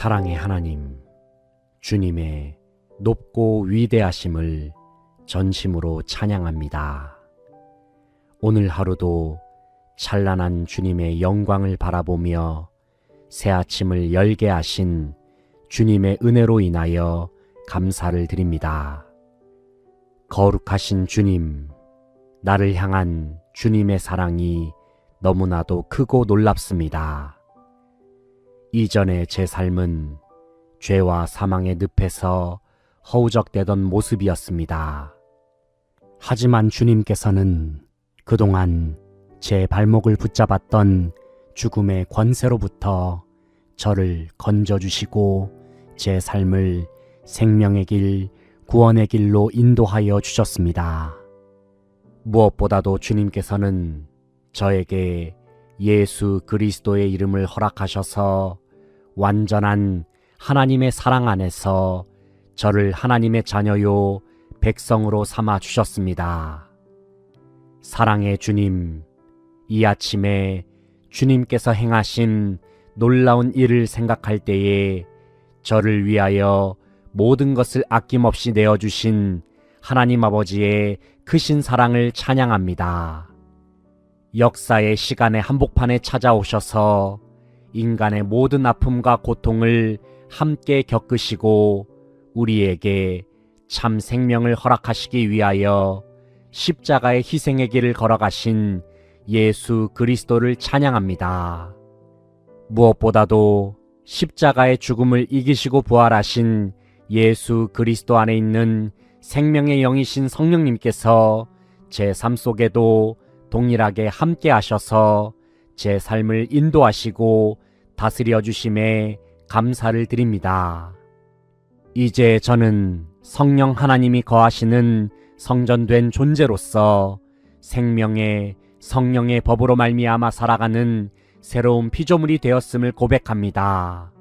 사랑의 하나님, 주님의 높고 위대하심을 전심으로 찬양합니다. 오늘 하루도 찬란한 주님의 영광을 바라보며 새 아침을 열게 하신 주님의 은혜로 인하여 감사를 드립니다. 거룩하신 주님, 나를 향한 주님의 사랑이 너무나도 크고 놀랍습니다. 이전의 제 삶은 죄와 사망의 늪에서 허우적대던 모습이었습니다. 하지만 주님께서는 그동안 제 발목을 붙잡았던 죽음의 권세로부터 저를 건져주시고 제 삶을 생명의 길, 구원의 길로 인도하여 주셨습니다. 무엇보다도 주님께서는 저에게 예수 그리스도의 이름을 허락하셔서 완전한 하나님의 사랑 안에서 저를 하나님의 자녀요 백성으로 삼아 주셨습니다. 사랑의 주님, 이 아침에 주님께서 행하신 놀라운 일을 생각할 때에 저를 위하여 모든 것을 아낌없이 내어주신 하나님 아버지의 크신 사랑을 찬양합니다. 역사의 시간의 한복판에 찾아오셔서 인간의 모든 아픔과 고통을 함께 겪으시고 우리에게 참 생명을 허락하시기 위하여 십자가의 희생의 길을 걸어가신 예수 그리스도를 찬양합니다. 무엇보다도 십자가의 죽음을 이기시고 부활하신 예수 그리스도 안에 있는 생명의 영이신 성령님께서 제 삶 속에도 동일하게 함께 하셔서 제 삶을 인도하시고 다스려 주심에 감사를 드립니다. 이제 저는 성령 하나님이 거하시는 성전된 존재로서 생명의 성령의 법으로 말미암아 살아가는 새로운 피조물이 되었음을 고백합니다.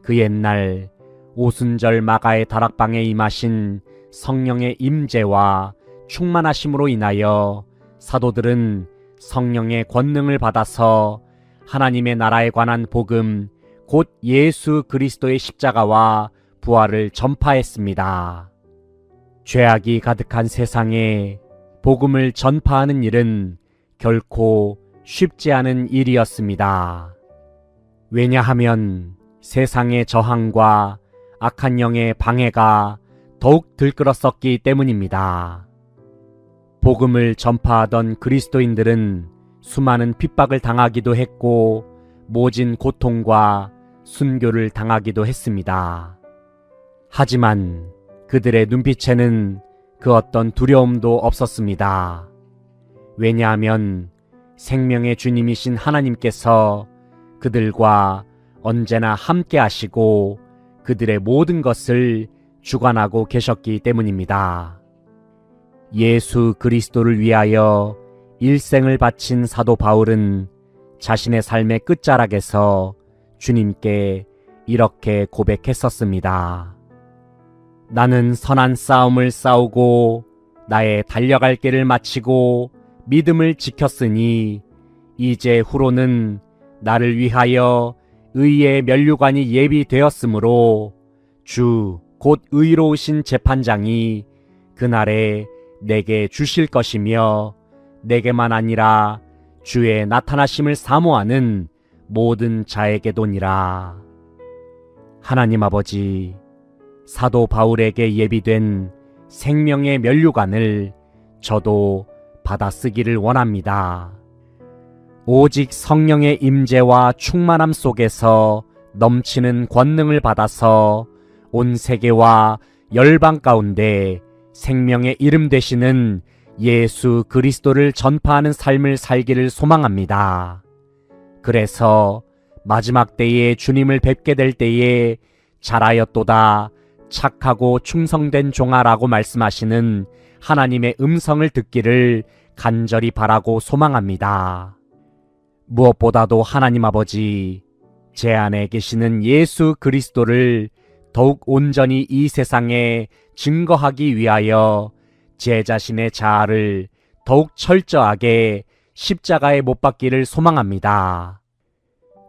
그 옛날 오순절 마가의 다락방에 임하신 성령의 임재와 충만하심으로 인하여 사도들은 성령의 권능을 받아서 하나님의 나라에 관한 복음, 곧 예수 그리스도의 십자가와 부활을 전파했습니다. 죄악이 가득한 세상에 복음을 전파하는 일은 결코 쉽지 않은 일이었습니다. 왜냐하면 세상의 저항과 악한 영의 방해가 더욱 들끓었었기 때문입니다. 복음을 전파하던 그리스도인들은 수많은 핍박을 당하기도 했고 모진 고통과 순교를 당하기도 했습니다. 하지만 그들의 눈빛에는 그 어떤 두려움도 없었습니다. 왜냐하면 생명의 주님이신 하나님께서 그들과 언제나 함께 하시고 그들의 모든 것을 주관하고 계셨기 때문입니다. 예수 그리스도를 위하여 일생을 바친 사도 바울은 자신의 삶의 끝자락에서 주님께 이렇게 고백했었습니다. 나는 선한 싸움을 싸우고 나의 달려갈 길을 마치고 믿음을 지켰으니 이제 후로는 나를 위하여 의의 면류관이 예비되었으므로 주 곧 의로우신 재판장이 그날에 내게 주실 것이며 내게만 아니라 주의 나타나심을 사모하는 모든 자에게도니라. 하나님 아버지, 사도 바울에게 예비된 생명의 면류관을 저도 받아쓰기를 원합니다. 오직 성령의 임재와 충만함 속에서 넘치는 권능을 받아서 온 세계와 열방 가운데 생명의 이름 되시는 예수 그리스도를 전파하는 삶을 살기를 소망합니다. 그래서 마지막 때에 주님을 뵙게 될 때에 잘하였도다 착하고 충성된 종아라고 말씀하시는 하나님의 음성을 듣기를 간절히 바라고 소망합니다. 무엇보다도 하나님 아버지, 제 안에 계시는 예수 그리스도를 더욱 온전히 이 세상에 증거하기 위하여 제 자신의 자아를 더욱 철저하게 십자가에 못 박기를 소망합니다.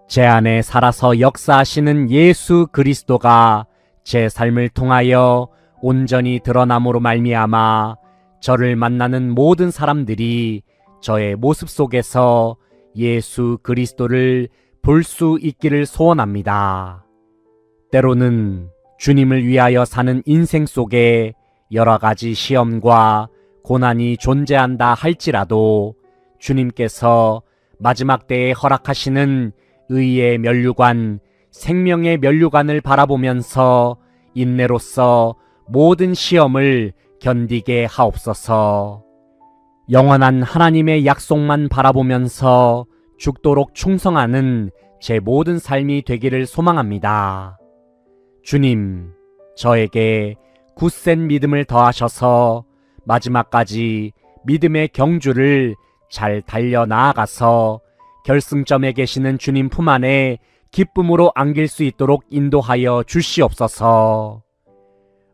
제 안에 살아서 역사하시는 예수 그리스도가 제 삶을 통하여 온전히 드러남으로 말미암아 저를 만나는 모든 사람들이 저의 모습 속에서 예수 그리스도를 볼 수 있기를 소원합니다. 때로는 주님을 위하여 사는 인생 속에 여러 가지 시험과 고난이 존재한다 할지라도 주님께서 마지막 때에 허락하시는 의의 면류관, 생명의 면류관을 바라보면서 인내로써 모든 시험을 견디게 하옵소서. 영원한 하나님의 약속만 바라보면서 죽도록 충성하는 제 모든 삶이 되기를 소망합니다. 주님, 저에게 굳센 믿음을 더하셔서 마지막까지 믿음의 경주를 잘 달려 나아가서 결승점에 계시는 주님 품 안에 기쁨으로 안길 수 있도록 인도하여 주시옵소서.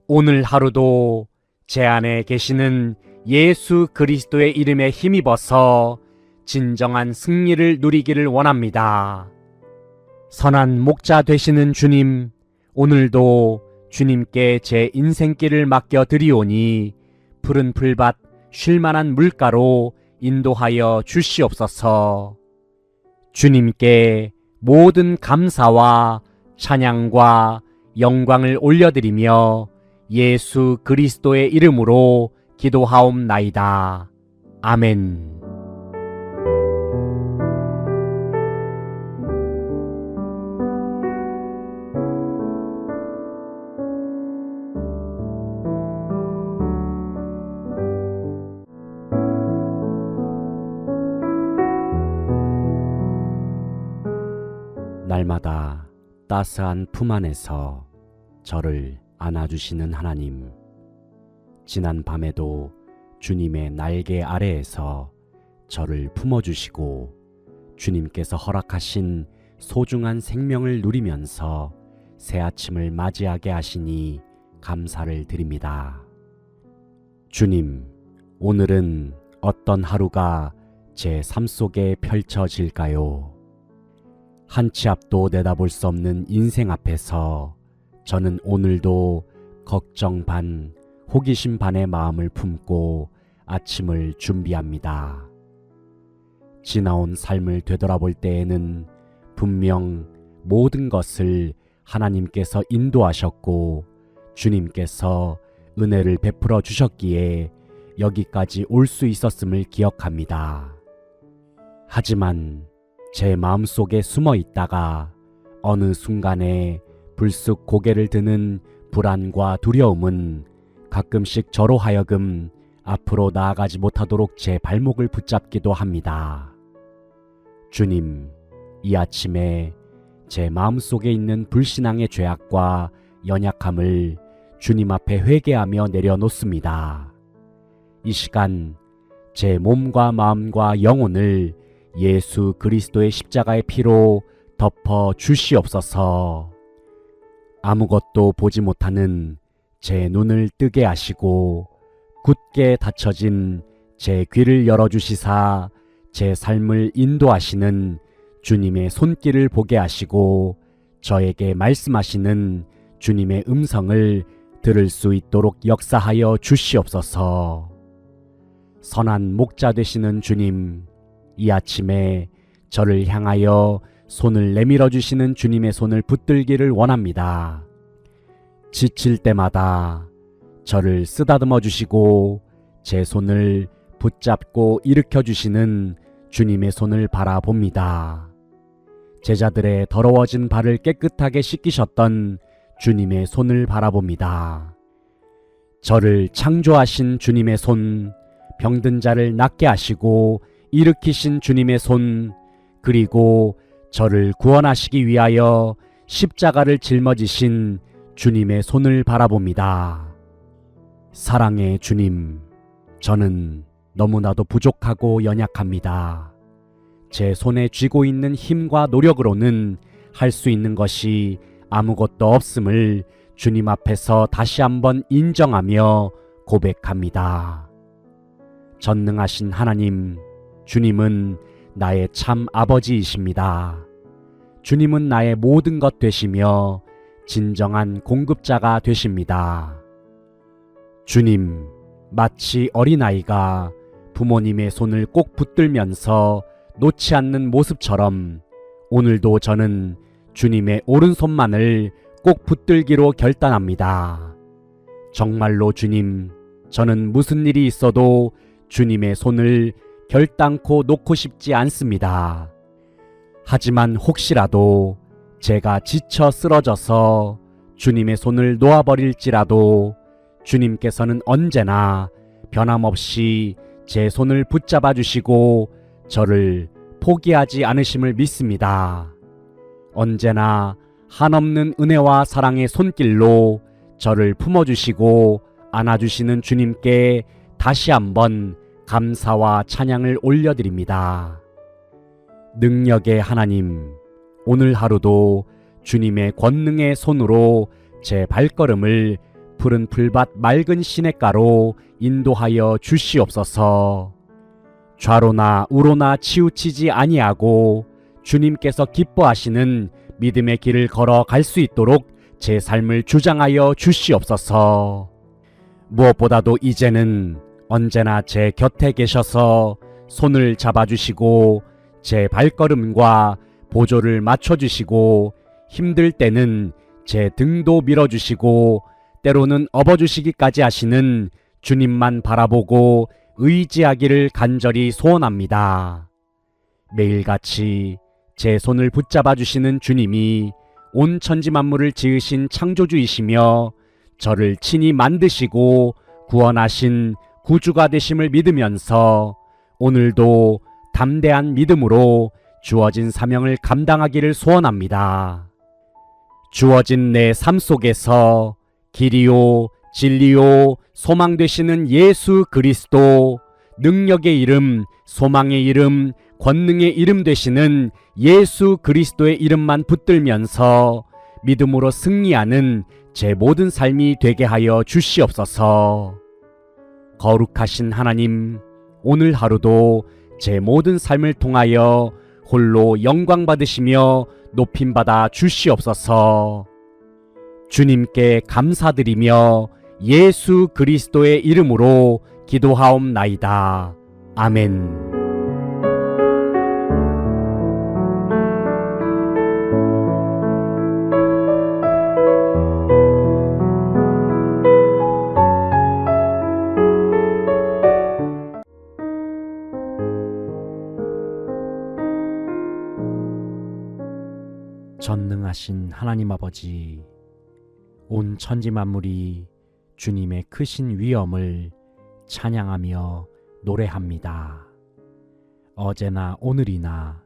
오늘 하루도 제 안에 계시는 예수 그리스도의 이름에 힘입어서 진정한 승리를 누리기를 원합니다. 선한 목자 되시는 주님, 오늘도 주님께 제 인생길을 맡겨드리오니 푸른 풀밭 쉴만한 물가로 인도하여 주시옵소서. 주님께 모든 감사와 찬양과 영광을 올려드리며 예수 그리스도의 이름으로 기도하옵나이다. 아멘. 날마다 따스한 품 안에서 저를 안아주시는 하나님, 지난 밤에도 주님의 날개 아래에서 저를 품어주시고 주님께서 허락하신 소중한 생명을 누리면서 새 아침을 맞이하게 하시니 감사를 드립니다. 주님, 오늘은 어떤 하루가 제 삶 속에 펼쳐질까요? 한 치 앞도 내다볼 수 없는 인생 앞에서 저는 오늘도 걱정 반, 호기심 반의 마음을 품고 아침을 준비합니다. 지나온 삶을 되돌아볼 때에는 분명 모든 것을 하나님께서 인도하셨고 주님께서 은혜를 베풀어 주셨기에 여기까지 올 수 있었음을 기억합니다. 하지만 제 마음속에 숨어 있다가 어느 순간에 불쑥 고개를 드는 불안과 두려움은 가끔씩 저로 하여금 앞으로 나아가지 못하도록 제 발목을 붙잡기도 합니다. 주님, 이 아침에 제 마음속에 있는 불신앙의 죄악과 연약함을 주님 앞에 회개하며 내려놓습니다. 이 시간 제 몸과 마음과 영혼을 예수 그리스도의 십자가의 피로 덮어 주시옵소서. 아무것도 보지 못하는 제 눈을 뜨게 하시고 굳게 닫혀진 제 귀를 열어주시사 제 삶을 인도하시는 주님의 손길을 보게 하시고 저에게 말씀하시는 주님의 음성을 들을 수 있도록 역사하여 주시옵소서. 선한 목자 되시는 주님, 이 아침에 저를 향하여 손을 내밀어 주시는 주님의 손을 붙들기를 원합니다. 지칠 때마다 저를 쓰다듬어 주시고 제 손을 붙잡고 일으켜 주시는 주님의 손을 바라봅니다. 제자들의 더러워진 발을 깨끗하게 씻기셨던 주님의 손을 바라봅니다. 저를 창조하신 주님의 손, 병든 자를 낫게 하시고 일으키신 주님의 손, 그리고 저를 구원하시기 위하여 십자가를 짊어지신 주님의 손을 바라봅니다. 사랑의 주님, 저는 너무나도 부족하고 연약합니다. 제 손에 쥐고 있는 힘과 노력으로는 할 수 있는 것이 아무것도 없음을 주님 앞에서 다시 한번 인정하며 고백합니다. 전능하신 하나님, 주님은 나의 참 아버지이십니다. 주님은 나의 모든 것 되시며 진정한 공급자가 되십니다. 주님, 마치 어린아이가 부모님의 손을 꼭 붙들면서 놓지 않는 모습처럼 오늘도 저는 주님의 오른손만을 꼭 붙들기로 결단합니다. 정말로 주님, 저는 무슨 일이 있어도 주님의 손을 결단코 놓고 싶지 않습니다. 하지만 혹시라도 제가 지쳐 쓰러져서 주님의 손을 놓아버릴지라도 주님께서는 언제나 변함없이 제 손을 붙잡아 주시고 저를 포기하지 않으심을 믿습니다. 언제나 한없는 은혜와 사랑의 손길로 저를 품어주시고 안아주시는 주님께 다시 한번 감사와 찬양을 올려드립니다. 능력의 하나님, 오늘 하루도 주님의 권능의 손으로 제 발걸음을 푸른 풀밭 맑은 시냇가로 인도하여 주시옵소서. 좌로나 우로나 치우치지 아니하고 주님께서 기뻐하시는 믿음의 길을 걸어갈 수 있도록 제 삶을 주장하여 주시옵소서. 무엇보다도 이제는 언제나 제 곁에 계셔서 손을 잡아주시고 제 발걸음과 보조를 맞춰주시고 힘들 때는 제 등도 밀어주시고 때로는 업어주시기까지 하시는 주님만 바라보고 의지하기를 간절히 소원합니다. 매일같이 제 손을 붙잡아 주시는 주님이 온 천지 만물을 지으신 창조주이시며 저를 친히 만드시고 구원하신 구주가 되심을 믿으면서 오늘도 담대한 믿음으로 주어진 사명을 감당하기를 소원합니다. 주어진 내 삶 속에서 길이요 진리요 소망 되시는 예수 그리스도, 능력의 이름, 소망의 이름, 권능의 이름 되시는 예수 그리스도의 이름만 붙들면서 믿음으로 승리하는 제 모든 삶이 되게 하여 주시옵소서. 거룩하신 하나님, 오늘 하루도 제 모든 삶을 통하여 홀로 영광 받으시며 높임받아 주시옵소서. 주님께 감사드리며 예수 그리스도의 이름으로 기도하옵나이다. 아멘. 전능하신 하나님 아버지, 온 천지 만물이 주님의 크신 위엄을 찬양하며 노래합니다. 어제나 오늘이나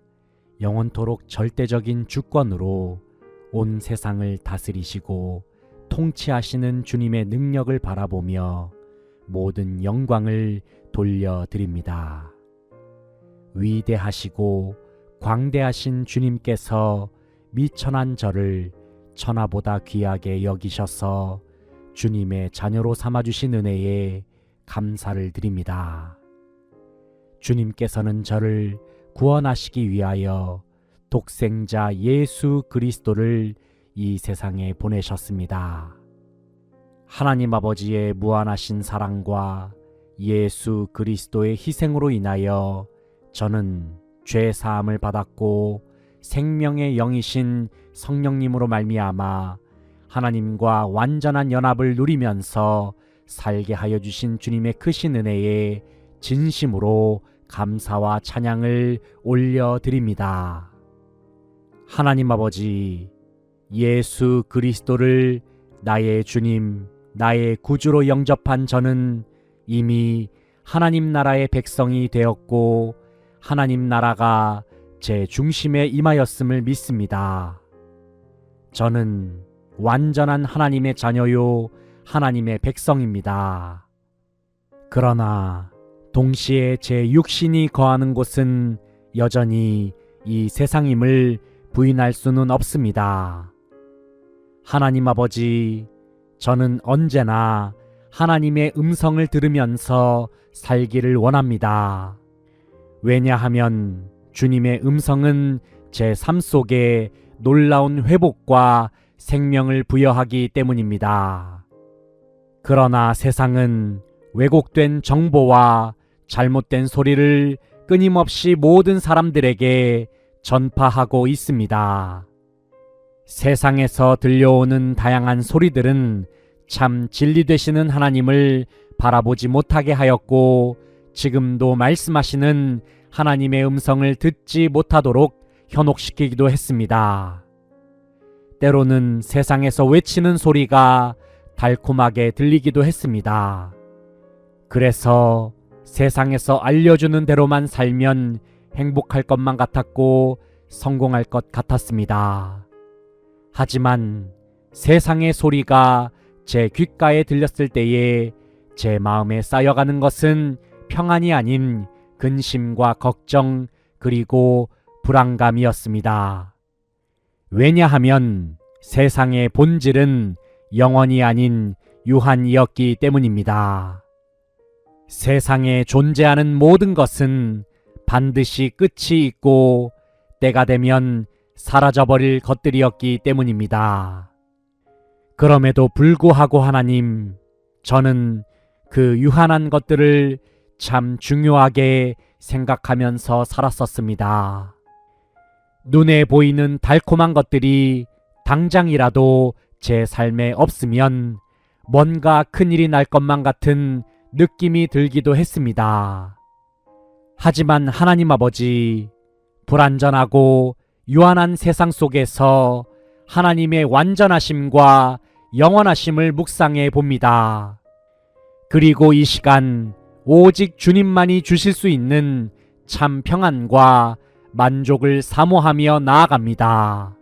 영원토록 절대적인 주권으로 온 세상을 다스리시고 통치하시는 주님의 능력을 바라보며 모든 영광을 돌려드립니다. 위대하시고 광대하신 주님께서 미천한 저를 천하보다 귀하게 여기셔서 주님의 자녀로 삼아주신 은혜에 감사를 드립니다. 주님께서는 저를 구원하시기 위하여 독생자 예수 그리스도를 이 세상에 보내셨습니다. 하나님 아버지의 무한하신 사랑과 예수 그리스도의 희생으로 인하여 저는 죄 사함을 받았고 생명의 영이신 성령님으로 말미암아 하나님과 완전한 연합을 누리면서 살게 하여 주신 주님의 크신 은혜에 진심으로 감사와 찬양을 올려드립니다. 하나님 아버지, 예수 그리스도를 나의 주님, 나의 구주로 영접한 저는 이미 하나님 나라의 백성이 되었고 하나님 나라가 제 중심에 임하였음을 믿습니다. 저는 완전한 하나님의 자녀요 하나님의 백성입니다. 그러나 동시에 제 육신이 거하는 곳은 여전히 이 세상임을 부인할 수는 없습니다. 하나님 아버지, 저는 언제나 하나님의 음성을 들으면서 살기를 원합니다. 왜냐하면 주님의 음성은 제 삶 속에 놀라운 회복과 생명을 부여하기 때문입니다. 그러나 세상은 왜곡된 정보와 잘못된 소리를 끊임없이 모든 사람들에게 전파하고 있습니다. 세상에서 들려오는 다양한 소리들은 참 진리 되시는 하나님을 바라보지 못하게 하였고, 지금도 말씀하시는 하나님의 음성을 듣지 못하도록 현혹시키기도 했습니다. 때로는 세상에서 외치는 소리가 달콤하게 들리기도 했습니다. 그래서 세상에서 알려주는 대로만 살면 행복할 것만 같았고 성공할 것 같았습니다. 하지만 세상의 소리가 제 귓가에 들렸을 때에 제 마음에 쌓여가는 것은 평안이 아닌 근심과 걱정 그리고 불안감이었습니다. 왜냐하면 세상의 본질은 영원이 아닌 유한이었기 때문입니다. 세상에 존재하는 모든 것은 반드시 끝이 있고 때가 되면 사라져버릴 것들이었기 때문입니다. 그럼에도 불구하고 하나님, 저는 그 유한한 것들을 참 중요하게 생각하면서 살았었습니다. 눈에 보이는 달콤한 것들이 당장이라도 제 삶에 없으면 뭔가 큰일이 날 것만 같은 느낌이 들기도 했습니다. 하지만 하나님 아버지, 불완전하고 유한한 세상 속에서 하나님의 완전하심과 영원하심을 묵상해 봅니다. 그리고 이 시간 오직 주님만이 주실 수 있는 참 평안과 만족을 사모하며 나아갑니다.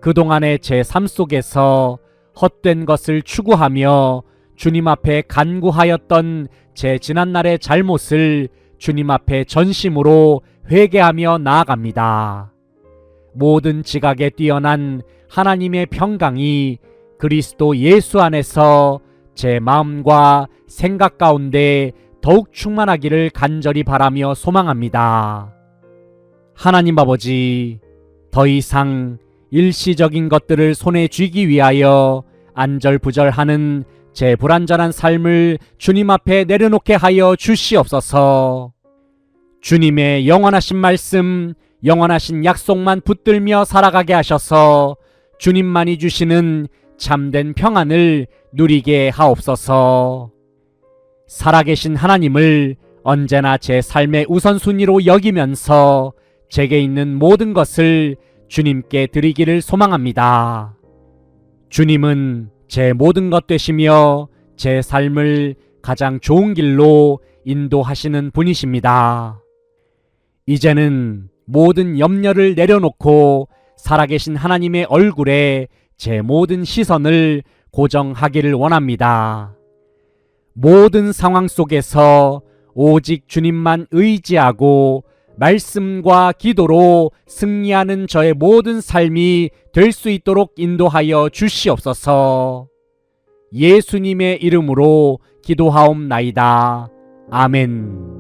그동안의 제 삶 속에서 헛된 것을 추구하며 주님 앞에 간구하였던 제 지난날의 잘못을 주님 앞에 전심으로 회개하며 나아갑니다. 모든 지각에 뛰어난 하나님의 평강이 그리스도 예수 안에서 제 마음과 생각 가운데 더욱 충만하기를 간절히 바라며 소망합니다. 하나님 아버지, 더 이상 일시적인 것들을 손에 쥐기 위하여 안절부절하는 제 불완전한 삶을 주님 앞에 내려놓게 하여 주시옵소서. 주님의 영원하신 말씀, 영원하신 약속만 붙들며 살아가게 하셔서 주님만이 주시는 참된 평안을 누리게 하옵소서. 살아계신 하나님을 언제나 제 삶의 우선순위로 여기면서 제게 있는 모든 것을 주님께 드리기를 소망합니다. 주님은 제 모든 것 되시며 제 삶을 가장 좋은 길로 인도하시는 분이십니다. 이제는 모든 염려를 내려놓고 살아계신 하나님의 얼굴에 제 모든 시선을 고정하기를 원합니다. 모든 상황 속에서 오직 주님만 의지하고 말씀과 기도로 승리하는 저의 모든 삶이 될 수 있도록 인도하여 주시옵소서. 예수님의 이름으로 기도하옵나이다. 아멘.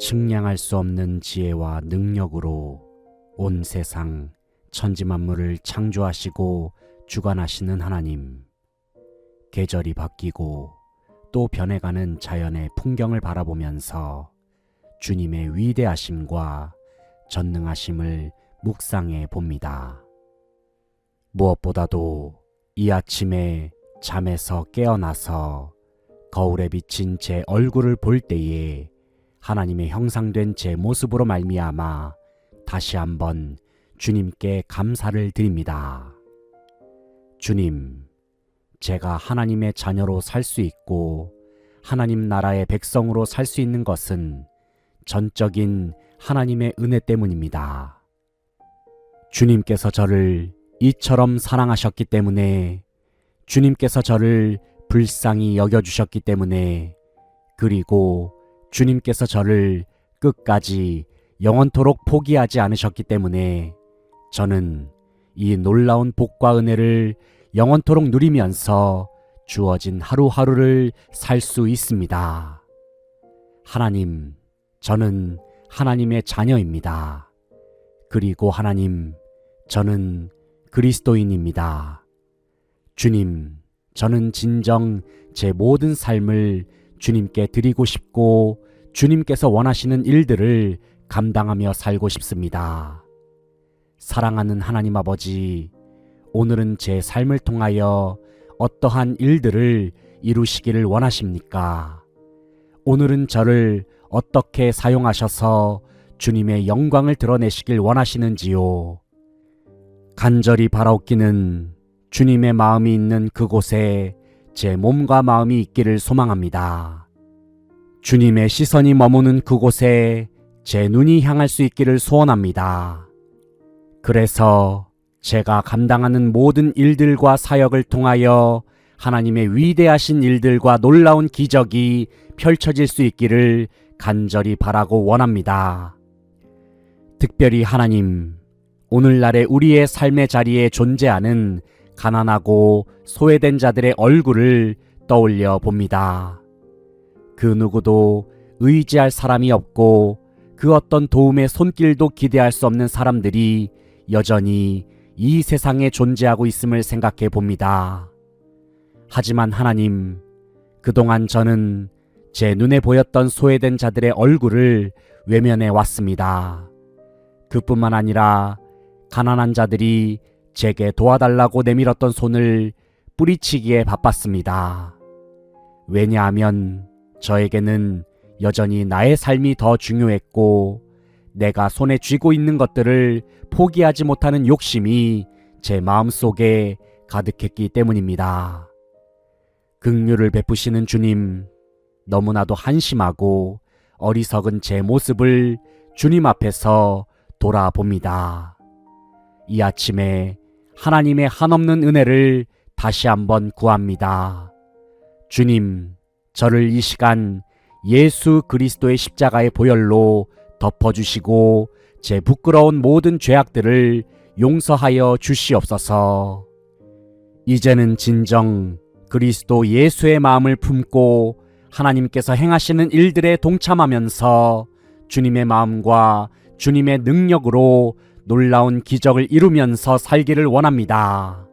측량할 수 없는 지혜와 능력으로 온 세상 천지만물을 창조하시고 주관하시는 하나님, 계절이 바뀌고 또 변해가는 자연의 풍경을 바라보면서 주님의 위대하심과 전능하심을 묵상해 봅니다. 무엇보다도 이 아침에 잠에서 깨어나서 거울에 비친 제 얼굴을 볼 때에 하나님의 형상된 제 모습으로 말미암아 다시 한번 주님께 감사를 드립니다. 주님, 제가 하나님의 자녀로 살 수 있고 하나님 나라의 백성으로 살 수 있는 것은 전적인 하나님의 은혜 때문입니다. 주님께서 저를 이처럼 사랑하셨기 때문에, 주님께서 저를 불쌍히 여겨주셨기 때문에, 그리고 주님께서 저를 끝까지 영원토록 포기하지 않으셨기 때문에 저는 이 놀라운 복과 은혜를 영원토록 누리면서 주어진 하루하루를 살 수 있습니다. 하나님, 저는 하나님의 자녀입니다. 그리고 하나님, 저는 그리스도인입니다. 주님, 저는 진정 제 모든 삶을 주님께 드리고 싶고 주님께서 원하시는 일들을 감당하며 살고 싶습니다. 사랑하는 하나님 아버지, 오늘은 제 삶을 통하여 어떠한 일들을 이루시기를 원하십니까? 오늘은 저를 어떻게 사용하셔서 주님의 영광을 드러내시길 원하시는지요? 간절히 바라옵기는 주님의 마음이 있는 그곳에 제 몸과 마음이 있기를 소망합니다. 주님의 시선이 머무는 그곳에 제 눈이 향할 수 있기를 소원합니다. 그래서 제가 감당하는 모든 일들과 사역을 통하여 하나님의 위대하신 일들과 놀라운 기적이 펼쳐질 수 있기를 간절히 바라고 원합니다. 특별히 하나님, 오늘날의 우리의 삶의 자리에 존재하는 가난하고 소외된 자들의 얼굴을 떠올려 봅니다. 그 누구도 의지할 사람이 없고 그 어떤 도움의 손길도 기대할 수 없는 사람들이 여전히 이 세상에 존재하고 있음을 생각해 봅니다. 하지만 하나님, 그동안 저는 제 눈에 보였던 소외된 자들의 얼굴을 외면해 왔습니다. 그뿐만 아니라 가난한 자들이 제게 도와달라고 내밀었던 손을 뿌리치기에 바빴습니다. 왜냐하면 저에게는 여전히 나의 삶이 더 중요했고 내가 손에 쥐고 있는 것들을 포기하지 못하는 욕심이 제 마음속에 가득했기 때문입니다. 긍휼을 베푸시는 주님, 너무나도 한심하고 어리석은 제 모습을 주님 앞에서 돌아봅니다. 이 아침에 하나님의 한없는 은혜를 다시 한번 구합니다. 주님, 저를 이 시간 예수 그리스도의 십자가의 보혈로 덮어주시고 제 부끄러운 모든 죄악들을 용서하여 주시옵소서. 이제는 진정 그리스도 예수의 마음을 품고 하나님께서 행하시는 일들에 동참하면서 주님의 마음과 주님의 능력으로 놀라운 기적을 이루면서 살기를 원합니다.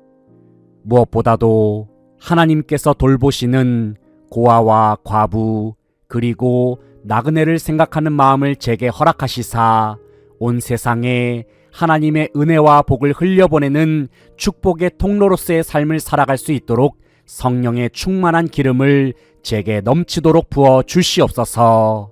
무엇보다도 하나님께서 돌보시는 고아와 과부 그리고 나그네를 생각하는 마음을 제게 허락하시사 온 세상에 하나님의 은혜와 복을 흘려보내는 축복의 통로로서의 삶을 살아갈 수 있도록 성령의 충만한 기름을 제게 넘치도록 부어 주시옵소서.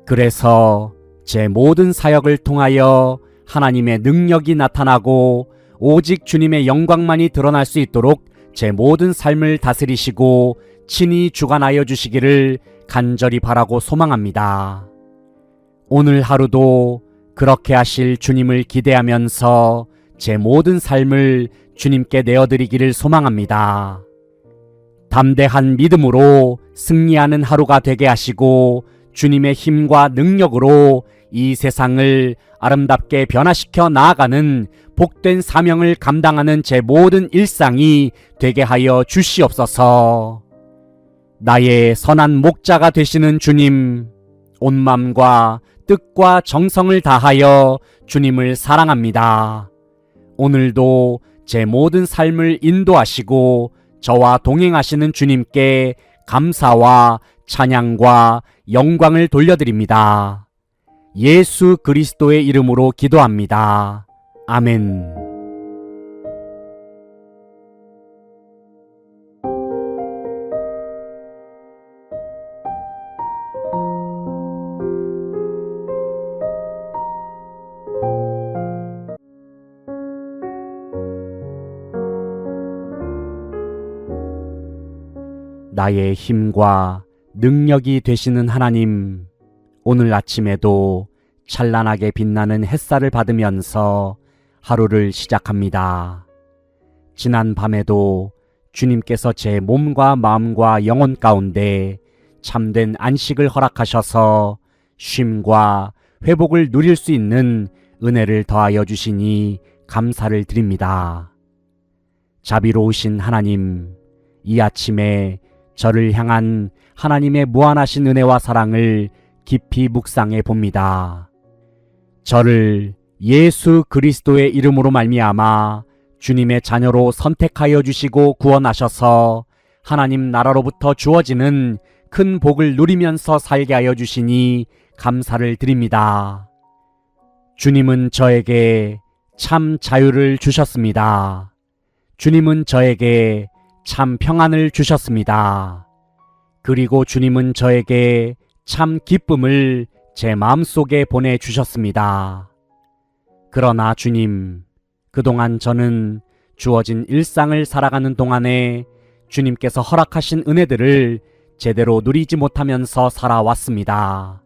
그래서 제 모든 사역을 통하여 하나님의 능력이 나타나고 오직 주님의 영광만이 드러날 수 있도록 제 모든 삶을 다스리시고 친히 주관하여 주시기를 간절히 바라고 소망합니다. 오늘 하루도 그렇게 하실 주님을 기대하면서 제 모든 삶을 주님께 내어드리기를 소망합니다. 담대한 믿음으로 승리하는 하루가 되게 하시고 주님의 힘과 능력으로 이 세상을 아름답게 변화시켜 나아가는 복된 사명을 감당하는 제 모든 일상이 되게 하여 주시옵소서. 나의 선한 목자가 되시는 주님, 온 마음과 뜻과 정성을 다하여 주님을 사랑합니다. 오늘도 제 모든 삶을 인도하시고 저와 동행하시는 주님께 감사와 찬양과 영광을 돌려드립니다. 예수 그리스도의 이름으로 기도합니다. 아멘. 나의 힘과 능력이 되시는 하나님, 오늘 아침에도 찬란하게 빛나는 햇살을 받으면서 하루를 시작합니다. 지난 밤에도 주님께서 제 몸과 마음과 영혼 가운데 참된 안식을 허락하셔서 쉼과 회복을 누릴 수 있는 은혜를 더하여 주시니 감사를 드립니다. 자비로우신 하나님, 이 아침에 저를 향한 하나님의 무한하신 은혜와 사랑을 깊이 묵상해 봅니다. 저를 예수 그리스도의 이름으로 말미암아 주님의 자녀로 선택하여 주시고 구원하셔서 하나님 나라로부터 주어지는 큰 복을 누리면서 살게 하여 주시니 감사를 드립니다. 주님은 저에게 참 자유를 주셨습니다. 주님은 저에게 참 평안을 주셨습니다. 그리고 주님은 저에게 참 기쁨을 제 마음속에 보내주셨습니다. 그러나 주님, 그동안 저는 주어진 일상을 살아가는 동안에 주님께서 허락하신 은혜들을 제대로 누리지 못하면서 살아왔습니다.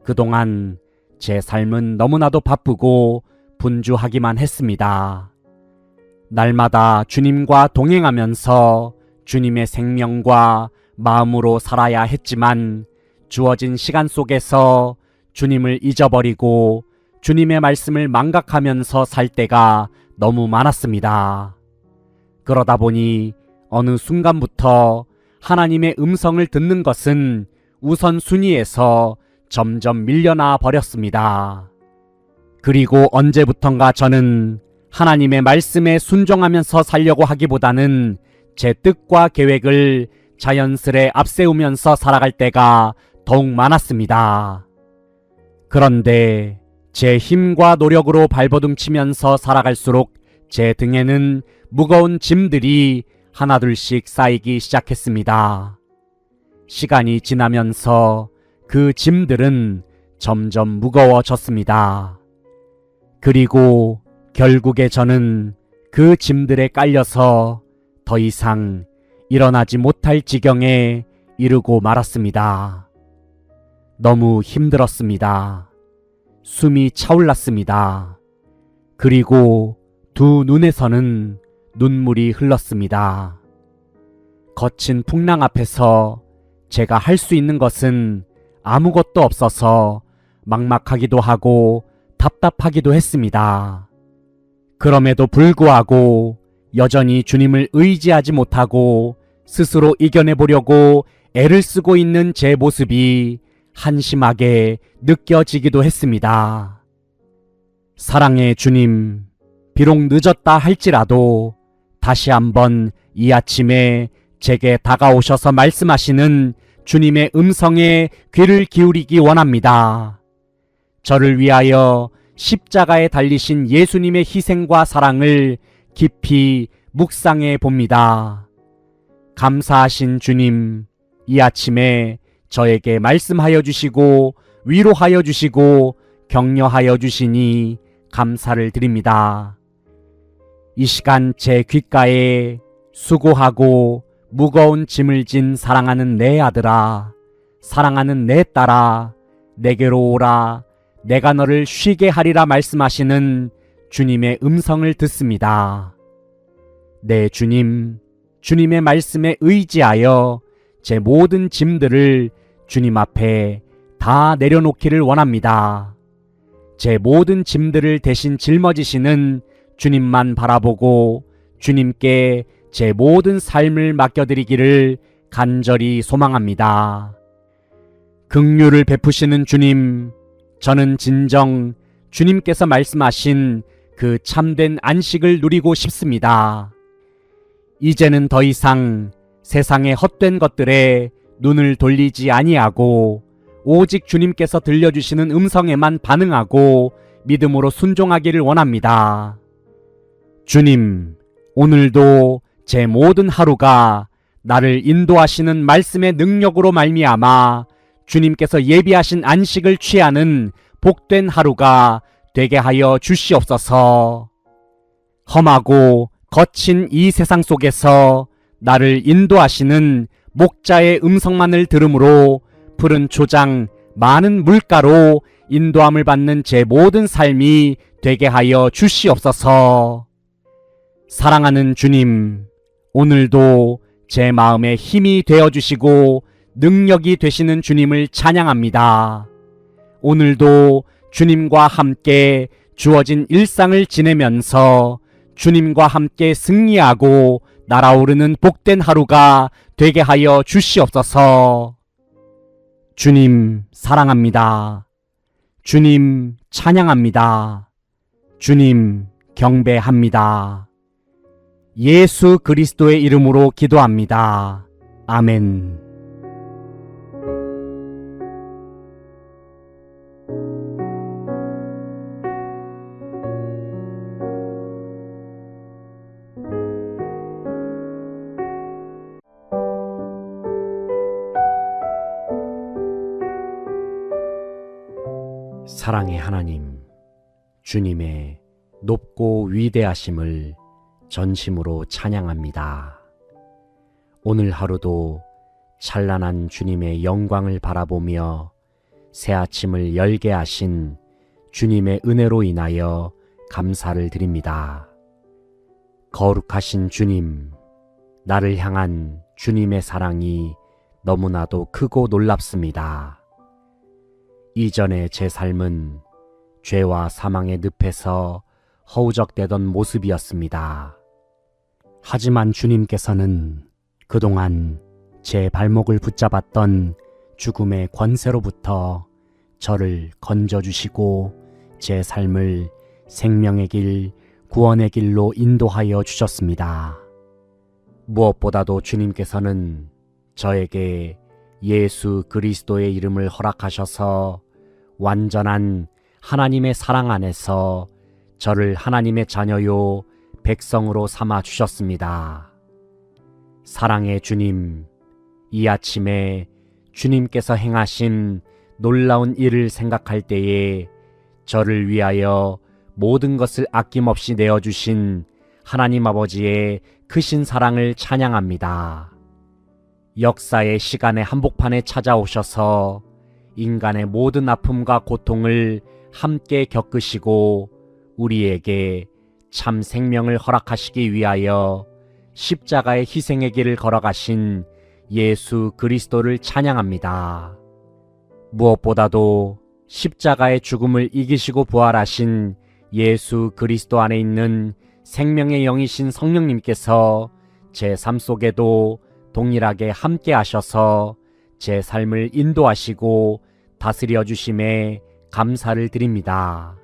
그동안 제 삶은 너무나도 바쁘고 분주하기만 했습니다. 날마다 주님과 동행하면서 주님의 생명과 마음으로 살아야 했지만 주어진 시간 속에서 주님을 잊어버리고 주님의 말씀을 망각하면서 살 때가 너무 많았습니다. 그러다 보니 어느 순간부터 하나님의 음성을 듣는 것은 우선순위에서 점점 밀려나 버렸습니다. 그리고 언제부턴가 저는 하나님의 말씀에 순종하면서 살려고 하기보다는 제 뜻과 계획을 자연스레 앞세우면서 살아갈 때가 더욱 많았습니다. 그런데 제 힘과 노력으로 발버둥치면서 살아갈수록 제 등에는 무거운 짐들이 하나둘씩 쌓이기 시작했습니다. 시간이 지나면서 그 짐들은 점점 무거워졌습니다. 그리고 결국에 저는 그 짐들에 깔려서 더 이상 일어나지 못할 지경에 이르고 말았습니다. 너무 힘들었습니다. 숨이 차올랐습니다. 그리고 두 눈에서는 눈물이 흘렀습니다. 거친 풍랑 앞에서 제가 할 수 있는 것은 아무것도 없어서 막막하기도 하고 답답하기도 했습니다. 그럼에도 불구하고 여전히 주님을 의지하지 못하고 스스로 이겨내보려고 애를 쓰고 있는 제 모습이 한심하게 느껴지기도 했습니다. 사랑의 주님, 비록 늦었다 할지라도 다시 한번 이 아침에 제게 다가오셔서 말씀하시는 주님의 음성에 귀를 기울이기 원합니다. 저를 위하여 십자가에 달리신 예수님의 희생과 사랑을 깊이 묵상해 봅니다. 감사하신 주님, 이 아침에 저에게 말씀하여 주시고 위로하여 주시고 격려하여 주시니 감사를 드립니다. 이 시간 제 귓가에 수고하고 무거운 짐을 진 사랑하는 내 아들아, 사랑하는 내 딸아, 내게로 오라, 내가 너를 쉬게 하리라 말씀하시는 주님의 음성을 듣습니다. 네, 주님, 주님의 말씀에 의지하여 제 모든 짐들을 주님 앞에 다 내려놓기를 원합니다. 제 모든 짐들을 대신 짊어지시는 주님만 바라보고 주님께 제 모든 삶을 맡겨드리기를 간절히 소망합니다. 긍휼을 베푸시는 주님, 저는 진정 주님께서 말씀하신 그 참된 안식을 누리고 싶습니다. 이제는 더 이상 세상의 헛된 것들에 눈을 돌리지 아니하고 오직 주님께서 들려주시는 음성에만 반응하고 믿음으로 순종하기를 원합니다. 주님, 오늘도 제 모든 하루가 나를 인도하시는 말씀의 능력으로 말미암아 주님께서 예비하신 안식을 취하는 복된 하루가 되게 하여 주시옵소서. 험하고 거친 이 세상 속에서 나를 인도하시는 목자의 음성만을 들음으로 푸른 초장, 많은 물가로 인도함을 받는 제 모든 삶이 되게 하여 주시옵소서. 사랑하는 주님, 오늘도 제 마음에 힘이 되어주시고 능력이 되시는 주님을 찬양합니다. 오늘도 주님과 함께 주어진 일상을 지내면서 주님과 함께 승리하고 날아오르는 복된 하루가 되게 하여 주시옵소서. 주님 사랑합니다. 주님 찬양합니다. 주님 경배합니다. 예수 그리스도의 이름으로 기도합니다. 아멘. 사랑의 하나님, 주님의 높고 위대하심을 전심으로 찬양합니다. 오늘 하루도 찬란한 주님의 영광을 바라보며 새 아침을 열게 하신 주님의 은혜로 인하여 감사를 드립니다. 거룩하신 주님, 나를 향한 주님의 사랑이 너무나도 크고 놀랍습니다. 이전의 제 삶은 죄와 사망의 늪에서 허우적대던 모습이었습니다. 하지만 주님께서는 그동안 제 발목을 붙잡았던 죽음의 권세로부터 저를 건져주시고 제 삶을 생명의 길, 구원의 길로 인도하여 주셨습니다. 무엇보다도 주님께서는 저에게 예수 그리스도의 이름을 허락하셔서 완전한 하나님의 사랑 안에서 저를 하나님의 자녀요 백성으로 삼아 주셨습니다. 사랑의 주님, 이 아침에 주님께서 행하신 놀라운 일을 생각할 때에 저를 위하여 모든 것을 아낌없이 내어주신 하나님 아버지의 크신 사랑을 찬양합니다. 역사의 시간의 한복판에 찾아오셔서 인간의 모든 아픔과 고통을 함께 겪으시고 우리에게 참 생명을 허락하시기 위하여 십자가의 희생의 길을 걸어가신 예수 그리스도를 찬양합니다. 무엇보다도 십자가의 죽음을 이기시고 부활하신 예수 그리스도 안에 있는 생명의 영이신 성령님께서 제 삶 속에도 동일하게 함께 하셔서 제 삶을 인도하시고 다스려 주심에 감사를 드립니다.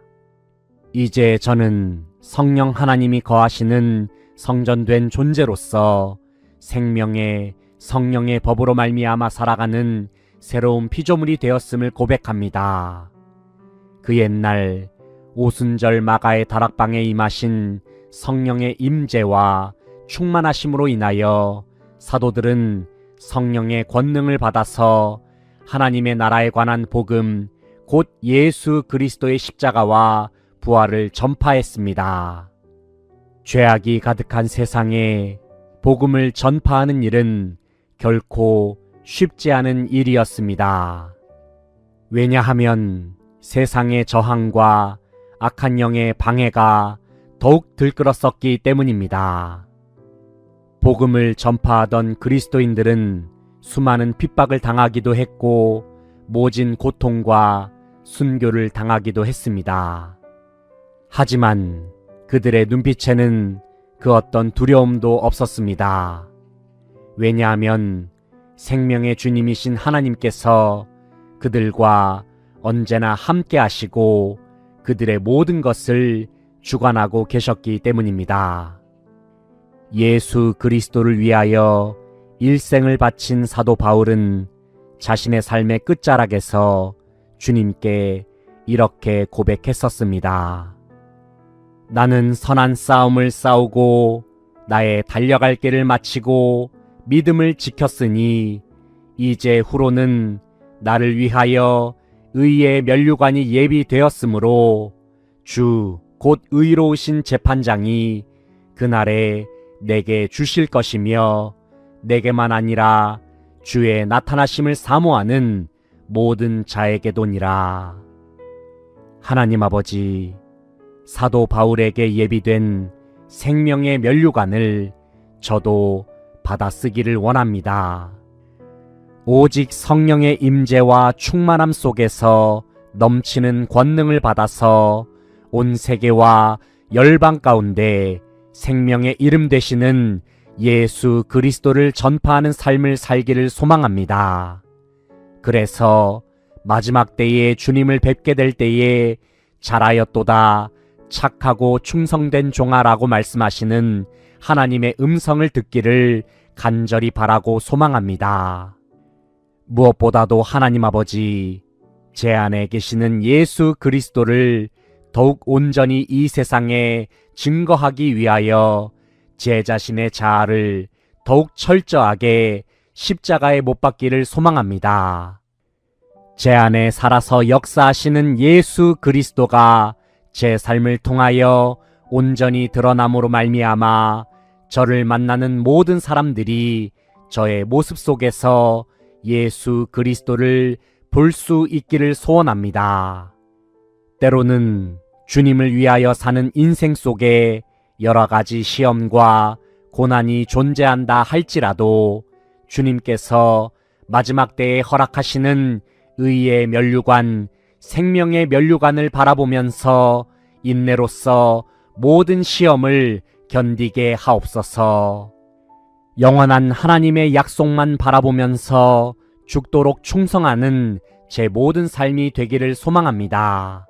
이제 저는 성령 하나님이 거하시는 성전된 존재로서 생명의 성령의 법으로 말미암아 살아가는 새로운 피조물이 되었음을 고백합니다. 그 옛날 오순절 마가의 다락방에 임하신 성령의 임재와 충만하심으로 인하여 사도들은 성령의 권능을 받아서 하나님의 나라에 관한 복음, 곧 예수 그리스도의 십자가와 부활을 전파했습니다. 죄악이 가득한 세상에 복음을 전파하는 일은 결코 쉽지 않은 일이었습니다. 왜냐하면 세상의 저항과 악한 영의 방해가 더욱 들끓었었기 때문입니다. 복음을 전파하던 그리스도인들은 수많은 핍박을 당하기도 했고 모진 고통과 순교를 당하기도 했습니다. 하지만 그들의 눈빛에는 그 어떤 두려움도 없었습니다. 왜냐하면 생명의 주님이신 하나님께서 그들과 언제나 함께 하시고 그들의 모든 것을 주관하고 계셨기 때문입니다. 예수 그리스도를 위하여 일생을 바친 사도 바울은 자신의 삶의 끝자락에서 주님께 이렇게 고백했었습니다. 나는 선한 싸움을 싸우고 나의 달려갈 길을 마치고 믿음을 지켰으니 이제 후로는 나를 위하여 의의 면류관이 예비되었으므로 주 곧 의로우신 재판장이 그날에 내게 주실 것이며 내게만 아니라 주의 나타나심을 사모하는 모든 자에게도니라. 하나님 아버지, 사도 바울에게 예비된 생명의 면류관을 저도 받아쓰기를 원합니다. 오직 성령의 임재와 충만함 속에서 넘치는 권능을 받아서 온 세계와 열방 가운데 생명의 이름 되시는 예수 그리스도를 전파하는 삶을 살기를 소망합니다. 그래서 마지막 때에 주님을 뵙게 될 때에 잘하였도다 착하고 충성된 종아라고 말씀하시는 하나님의 음성을 듣기를 간절히 바라고 소망합니다. 무엇보다도 하나님 아버지, 제 안에 계시는 예수 그리스도를 더욱 온전히 이 세상에 증거하기 위하여 제 자신의 자아를 더욱 철저하게 십자가에 못 박기를 소망합니다. 제 안에 살아서 역사하시는 예수 그리스도가 제 삶을 통하여 온전히 드러남으로 말미암아 저를 만나는 모든 사람들이 저의 모습 속에서 예수 그리스도를 볼 수 있기를 소원합니다. 때로는 주님을 위하여 사는 인생 속에 여러 가지 시험과 고난이 존재한다 할지라도 주님께서 마지막 때에 허락하시는 의의 면류관, 생명의 면류관을 바라보면서 인내로써 모든 시험을 견디게 하옵소서. 영원한 하나님의 약속만 바라보면서 죽도록 충성하는 제 모든 삶이 되기를 소망합니다.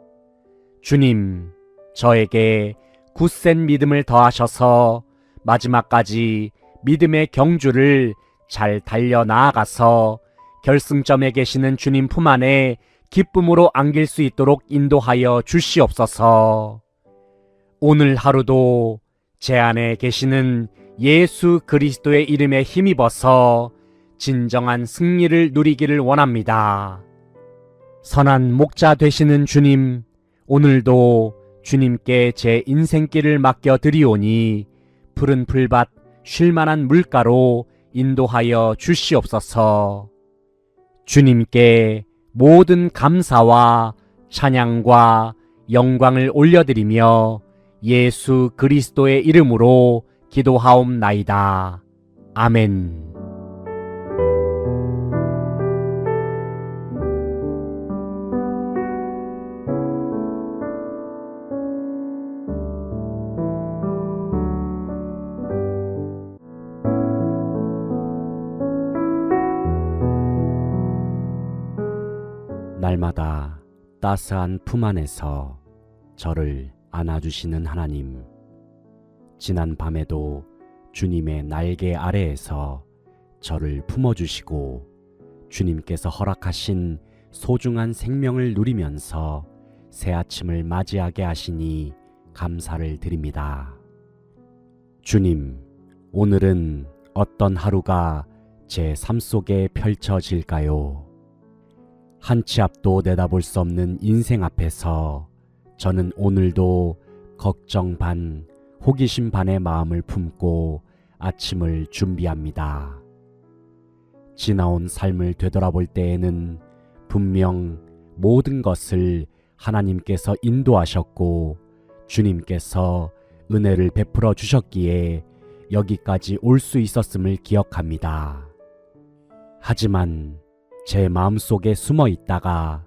주님, 저에게 굳센 믿음을 더하셔서 마지막까지 믿음의 경주를 잘 달려 나아가서 결승점에 계시는 주님 품 안에 기쁨으로 안길 수 있도록 인도하여 주시옵소서. 오늘 하루도 제 안에 계시는 예수 그리스도의 이름에 힘입어서 진정한 승리를 누리기를 원합니다. 선한 목자 되시는 주님, 오늘도 주님께 제 인생길을 맡겨드리오니 푸른 풀밭 쉴만한 물가로 인도하여 주시옵소서. 주님께 모든 감사와 찬양과 영광을 올려드리며 예수 그리스도의 이름으로 기도하옵나이다. 아멘. 날마다 따스한 품 안에서 저를 안아주시는 하나님, 지난 밤에도 주님의 날개 아래에서 저를 품어주시고 주님께서 허락하신 소중한 생명을 누리면서 새 아침을 맞이하게 하시니 감사를 드립니다. 주님, 오늘은 어떤 하루가 제 삶 속에 펼쳐질까요? 한 치 앞도 내다볼 수 없는 인생 앞에서 저는 오늘도 걱정 반, 호기심 반의 마음을 품고 아침을 준비합니다. 지나온 삶을 되돌아볼 때에는 분명 모든 것을 하나님께서 인도하셨고 주님께서 은혜를 베풀어 주셨기에 여기까지 올 수 있었음을 기억합니다. 하지만 제 마음속에 숨어 있다가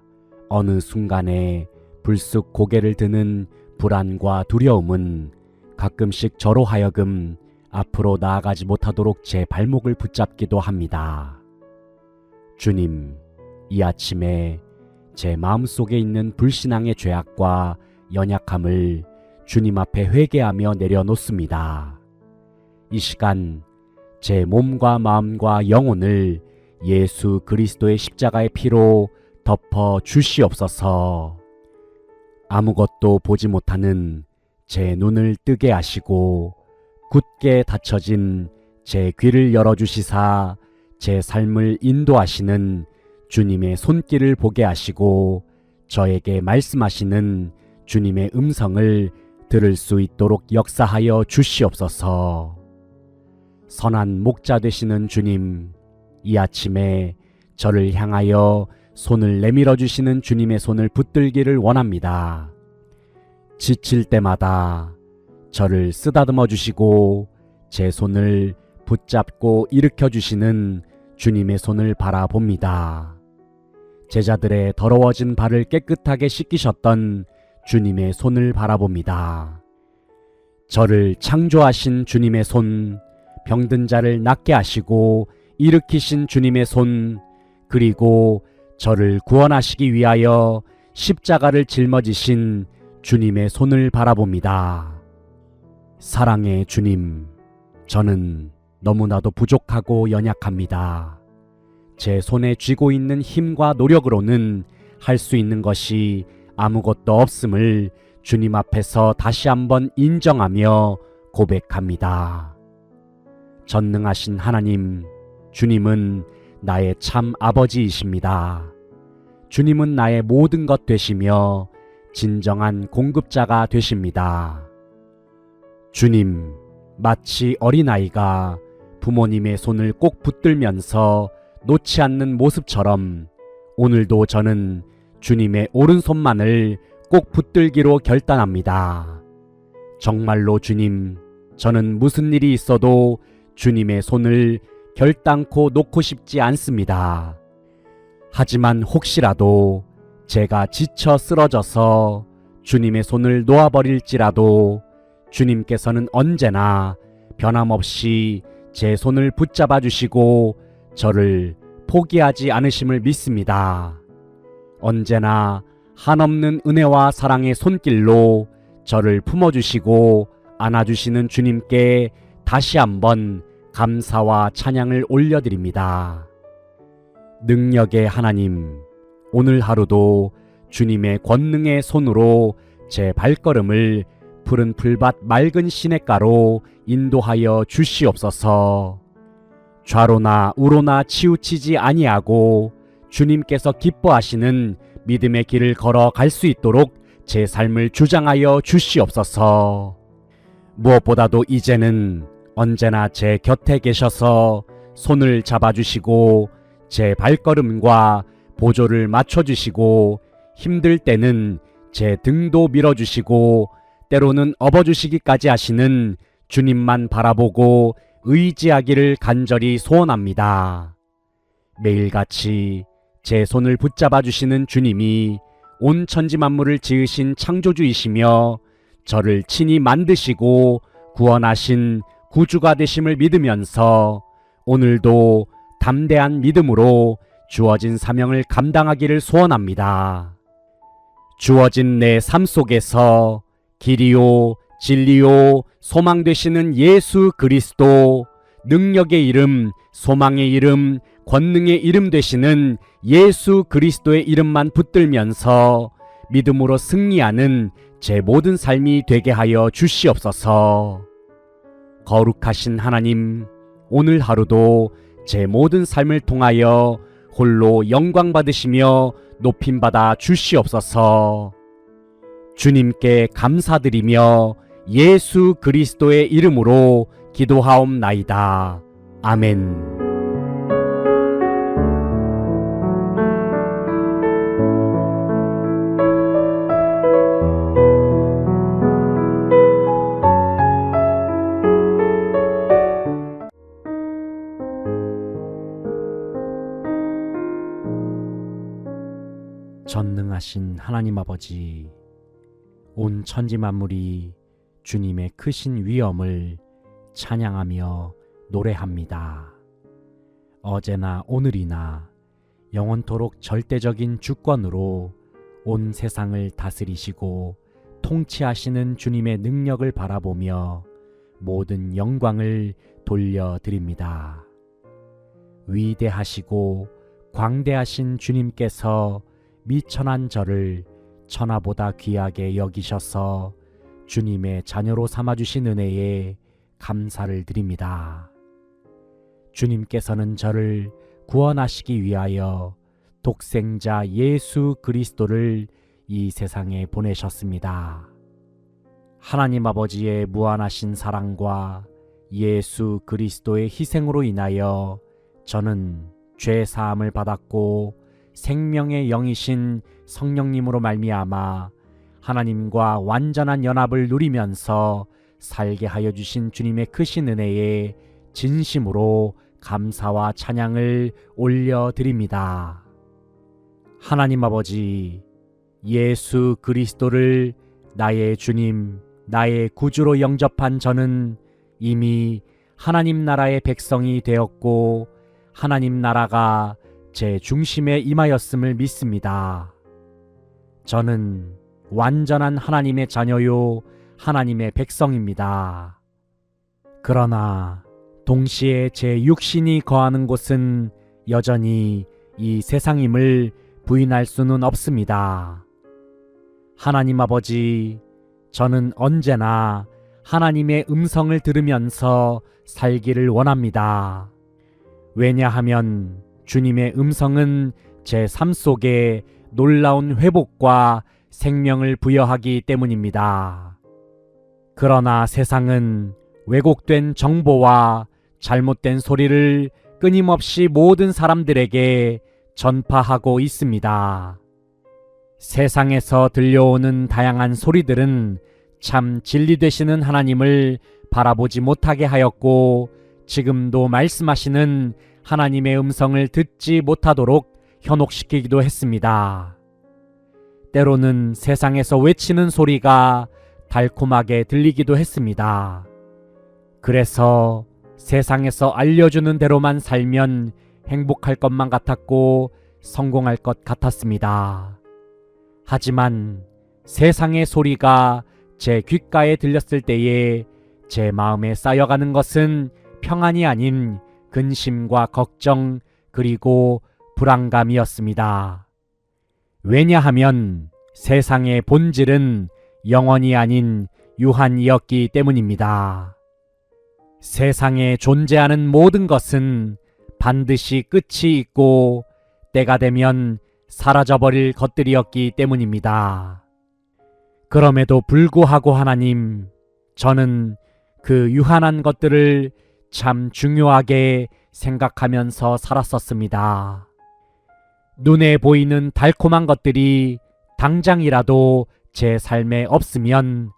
어느 순간에 불쑥 고개를 드는 불안과 두려움은 가끔씩 저로 하여금 앞으로 나아가지 못하도록 제 발목을 붙잡기도 합니다. 주님, 이 아침에 제 마음속에 있는 불신앙의 죄악과 연약함을 주님 앞에 회개하며 내려놓습니다. 이 시간 제 몸과 마음과 영혼을 예수 그리스도의 십자가의 피로 덮어 주시옵소서. 아무것도 보지 못하는 제 눈을 뜨게 하시고 굳게 닫혀진 제 귀를 열어주시사 제 삶을 인도하시는 주님의 손길을 보게 하시고 저에게 말씀하시는 주님의 음성을 들을 수 있도록 역사하여 주시옵소서. 선한 목자 되시는 주님, 이 아침에 저를 향하여 손을 내밀어 주시는 주님의 손을 붙들기를 원합니다. 지칠 때마다 저를 쓰다듬어 주시고 제 손을 붙잡고 일으켜 주시는 주님의 손을 바라봅니다. 제자들의 더러워진 발을 깨끗하게 씻기셨던 주님의 손을 바라봅니다. 저를 창조하신 주님의 손, 병든 자를 낫게 하시고 일으키신 주님의 손, 그리고 저를 구원하시기 위하여 십자가를 짊어지신 주님의 손을 바라봅니다. 사랑의 주님, 저는 너무나도 부족하고 연약합니다. 제 손에 쥐고 있는 힘과 노력으로는 할 수 있는 것이 아무것도 없음을 주님 앞에서 다시 한번 인정하며 고백합니다. 전능하신 하나님, 주님은 나의 참 아버지이십니다. 주님은 나의 모든 것 되시며 진정한 공급자가 되십니다. 주님, 마치 어린아이가 부모님의 손을 꼭 붙들면서 놓지 않는 모습처럼 오늘도 저는 주님의 오른손만을 꼭 붙들기로 결단합니다. 정말로 주님, 저는 무슨 일이 있어도 주님의 손을 결단코 놓고 싶지 않습니다. 하지만 혹시라도 제가 지쳐 쓰러져서 주님의 손을 놓아버릴지라도 주님께서는 언제나 변함없이 제 손을 붙잡아 주시고 저를 포기하지 않으심을 믿습니다. 언제나 한없는 은혜와 사랑의 손길로 저를 품어주시고 안아주시는 주님께 다시 한번 감사와 찬양을 올려드립니다. 능력의 하나님, 오늘 하루도 주님의 권능의 손으로 제 발걸음을 푸른 풀밭 맑은 시냇가로 인도하여 주시옵소서. 좌로나 우로나 치우치지 아니하고 주님께서 기뻐하시는 믿음의 길을 걸어갈 수 있도록 제 삶을 주장하여 주시옵소서. 무엇보다도 이제는 언제나 제 곁에 계셔서 손을 잡아주시고 제 발걸음과 보조를 맞춰주시고 힘들 때는 제 등도 밀어주시고 때로는 업어주시기까지 하시는 주님만 바라보고 의지하기를 간절히 소원합니다. 매일같이 제 손을 붙잡아 주시는 주님이 온 천지 만물을 지으신 창조주이시며 저를 친히 만드시고 구원하신 구주가 되심을 믿으면서 오늘도 담대한 믿음으로 주어진 사명을 감당하기를 소원합니다. 주어진 내 삶 속에서 길이요 진리요 소망 되시는 예수 그리스도, 능력의 이름, 소망의 이름, 권능의 이름 되시는 예수 그리스도의 이름만 붙들면서 믿음으로 승리하는 제 모든 삶이 되게 하여 주시옵소서. 거룩하신 하나님, 오늘 하루도 제 모든 삶을 통하여 홀로 영광 받으시며 높임받아 주시옵소서. 주님께 감사드리며 예수 그리스도의 이름으로 기도하옵나이다. 아멘. 전능하신 하나님 아버지, 온 천지 만물이 주님의 크신 위엄을 찬양하며 노래합니다. 어제나 오늘이나 영원토록 절대적인 주권으로 온 세상을 다스리시고 통치하시는 주님의 능력을 바라보며 모든 영광을 돌려드립니다. 위대하시고 광대하신 주님께서 미천한 저를 천하보다 귀하게 여기셔서 주님의 자녀로 삼아주신 은혜에 감사를 드립니다. 주님께서는 저를 구원하시기 위하여 독생자 예수 그리스도를 이 세상에 보내셨습니다. 하나님 아버지의 무한하신 사랑과 예수 그리스도의 희생으로 인하여 저는 죄 사함을 받았고 생명의 영이신 성령님으로 말미암아 하나님과 완전한 연합을 누리면서 살게 하여 주신 주님의 크신 은혜에 진심으로 감사와 찬양을 올려드립니다. 하나님 아버지, 예수 그리스도를 나의 주님, 나의 구주로 영접한 저는 이미 하나님 나라의 백성이 되었고 하나님 나라가 제 중심에 임하였음을 믿습니다. 저는 완전한 하나님의 자녀요, 하나님의 백성입니다. 그러나 동시에 제 육신이 거하는 곳은 여전히 이 세상임을 부인할 수는 없습니다. 하나님 아버지, 저는 언제나 하나님의 음성을 들으면서 살기를 원합니다. 왜냐하면 주님의 음성은 제 삶 속에 놀라운 회복과 생명을 부여하기 때문입니다. 그러나 세상은 왜곡된 정보와 잘못된 소리를 끊임없이 모든 사람들에게 전파하고 있습니다. 세상에서 들려오는 다양한 소리들은 참 진리 되시는 하나님을 바라보지 못하게 하였고 지금도 말씀하시는 하나님의 음성을 듣지 못하도록 현혹시키기도 했습니다. 때로는 세상에서 외치는 소리가 달콤하게 들리기도 했습니다. 그래서 세상에서 알려주는 대로만 살면 행복할 것만 같았고 성공할 것 같았습니다. 하지만 세상의 소리가 제 귓가에 들렸을 때에 제 마음에 쌓여가는 것은 평안이 아닌 근심과 걱정 그리고 불안감이었습니다. 왜냐하면 세상의 본질은 영원이 아닌 유한이었기 때문입니다. 세상에 존재하는 모든 것은 반드시 끝이 있고 때가 되면 사라져버릴 것들이었기 때문입니다. 그럼에도 불구하고 하나님, 저는 그 유한한 것들을 참 중요하게 생각하면서 살았었습니다. 눈에 보이는 달콤한 것들이 당장이라도 제 삶에 없으면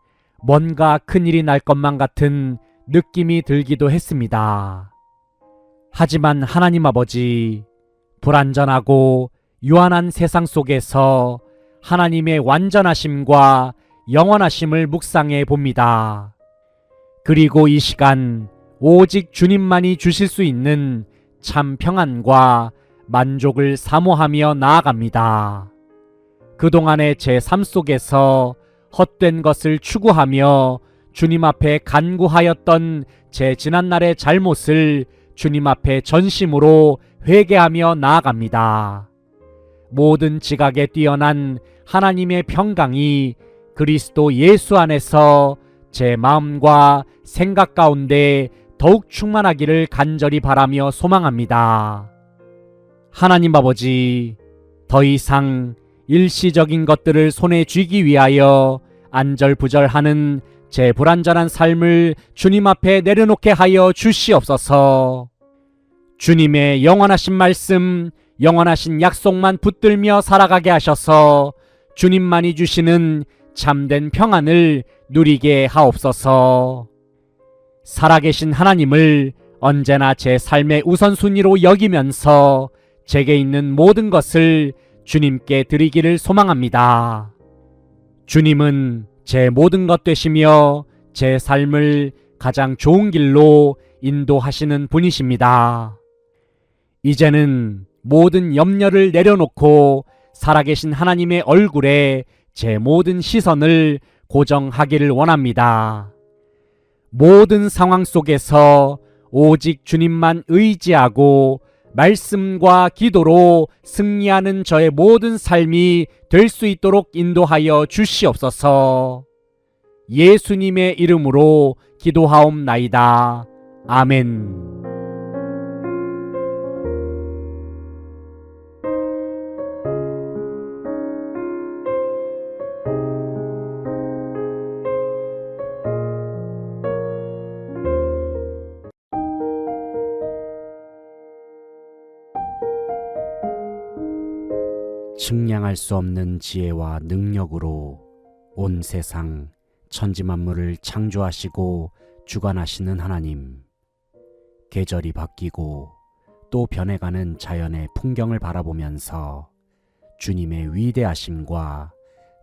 뭔가 큰일이 날 것만 같은 느낌이 들기도 했습니다. 하지만 하나님 아버지, 불완전하고 유한한 세상 속에서 하나님의 완전하심과 영원하심을 묵상해 봅니다. 그리고 이 시간 오직 주님만이 주실 수 있는 참 평안과 만족을 사모하며 나아갑니다. 그동안의 제 삶 속에서 헛된 것을 추구하며 주님 앞에 간구하였던 제 지난날의 잘못을 주님 앞에 전심으로 회개하며 나아갑니다. 모든 지각에 뛰어난 하나님의 평강이 그리스도 예수 안에서 제 마음과 생각 가운데 더욱 충만하기를 간절히 바라며 소망합니다. 하나님 아버지, 더 이상 일시적인 것들을 손에 쥐기 위하여 안절부절하는 제 불완전한 삶을 주님 앞에 내려놓게 하여 주시옵소서. 주님의 영원하신 말씀, 영원하신 약속만 붙들며 살아가게 하셔서 주님만이 주시는 참된 평안을 누리게 하옵소서. 살아계신 하나님을 언제나 제 삶의 우선순위로 여기면서 제게 있는 모든 것을 주님께 드리기를 소망합니다. 주님은 제 모든 것 되시며 제 삶을 가장 좋은 길로 인도하시는 분이십니다. 이제는 모든 염려를 내려놓고 살아계신 하나님의 얼굴에 제 모든 시선을 고정하기를 원합니다. 모든 상황 속에서 오직 주님만 의지하고 말씀과 기도로 승리하는 저의 모든 삶이 될 수 있도록 인도하여 주시옵소서. 예수님의 이름으로 기도하옵나이다. 아멘. 측량할 수 없는 지혜와 능력으로 온 세상 천지만물을 창조하시고 주관하시는 하나님, 계절이 바뀌고 또 변해가는 자연의 풍경을 바라보면서 주님의 위대하심과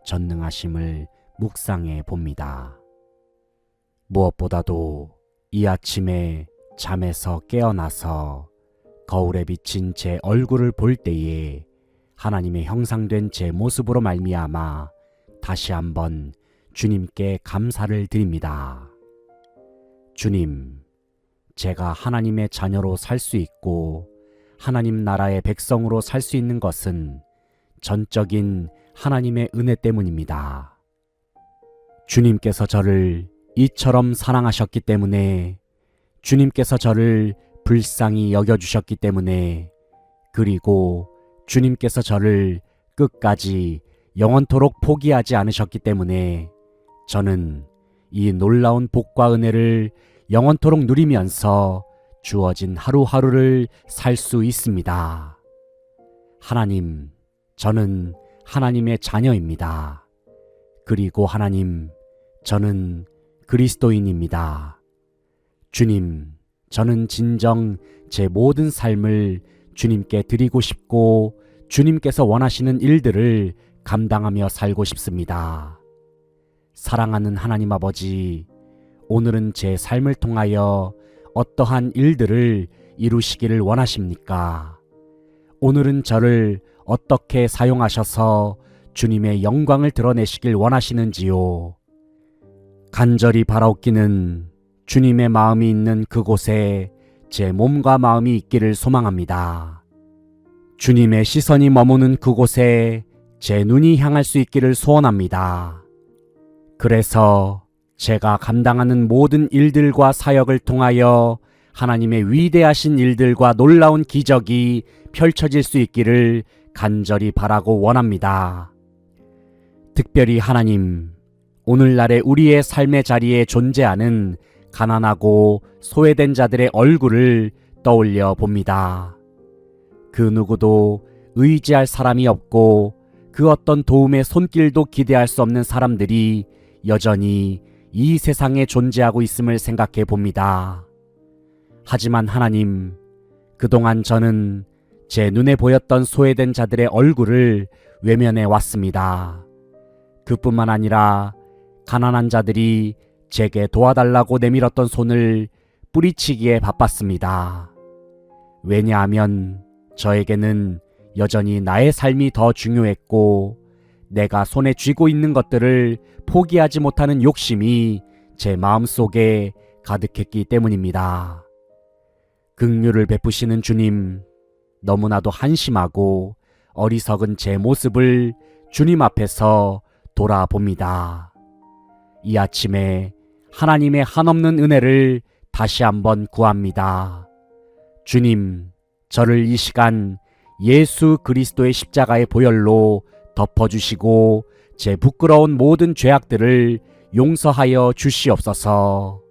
전능하심을 묵상해 봅니다. 무엇보다도 이 아침에 잠에서 깨어나서 거울에 비친 제 얼굴을 볼 때에 하나님의 형상된 제 모습으로 말미암아 다시 한번 주님께 감사를 드립니다. 주님, 제가 하나님의 자녀로 살 수 있고 하나님 나라의 백성으로 살 수 있는 것은 전적인 하나님의 은혜 때문입니다. 주님께서 저를 이처럼 사랑하셨기 때문에, 주님께서 저를 불쌍히 여겨주셨기 때문에, 그리고 주님께서 저를 끝까지 영원토록 포기하지 않으셨기 때문에 저는 이 놀라운 복과 은혜를 영원토록 누리면서 주어진 하루하루를 살 수 있습니다. 하나님, 저는 하나님의 자녀입니다. 그리고 하나님, 저는 그리스도인입니다. 주님, 저는 진정 제 모든 삶을 주님께 드리고 싶고 주님께서 원하시는 일들을 감당하며 살고 싶습니다. 사랑하는 하나님 아버지, 오늘은 제 삶을 통하여 어떠한 일들을 이루시기를 원하십니까? 오늘은 저를 어떻게 사용하셔서 주님의 영광을 드러내시길 원하시는지요? 간절히 바라옵기는 주님의 마음이 있는 그곳에 제 몸과 마음이 있기를 소망합니다. 주님의 시선이 머무는 그곳에 제 눈이 향할 수 있기를 소원합니다. 그래서 제가 감당하는 모든 일들과 사역을 통하여 하나님의 위대하신 일들과 놀라운 기적이 펼쳐질 수 있기를 간절히 바라고 원합니다. 특별히 하나님, 오늘날의 우리의 삶의 자리에 존재하는 가난하고 소외된 자들의 얼굴을 떠올려 봅니다. 그 누구도 의지할 사람이 없고 그 어떤 도움의 손길도 기대할 수 없는 사람들이 여전히 이 세상에 존재하고 있음을 생각해 봅니다. 하지만 하나님, 그동안 저는 제 눈에 보였던 소외된 자들의 얼굴을 외면해 왔습니다. 그뿐만 아니라 가난한 자들이 제게 도와달라고 내밀었던 손을 뿌리치기에 바빴습니다. 왜냐하면 저에게는 여전히 나의 삶이 더 중요했고 내가 손에 쥐고 있는 것들을 포기하지 못하는 욕심이 제 마음속에 가득했기 때문입니다. 긍휼을 베푸시는 주님, 너무나도 한심하고 어리석은 제 모습을 주님 앞에서 돌아봅니다. 이 아침에 하나님의 한없는 은혜를 다시 한번 구합니다. 주님, 저를 이 시간 예수 그리스도의 십자가의 보혈로 덮어주시고 제 부끄러운 모든 죄악들을 용서하여 주시옵소서.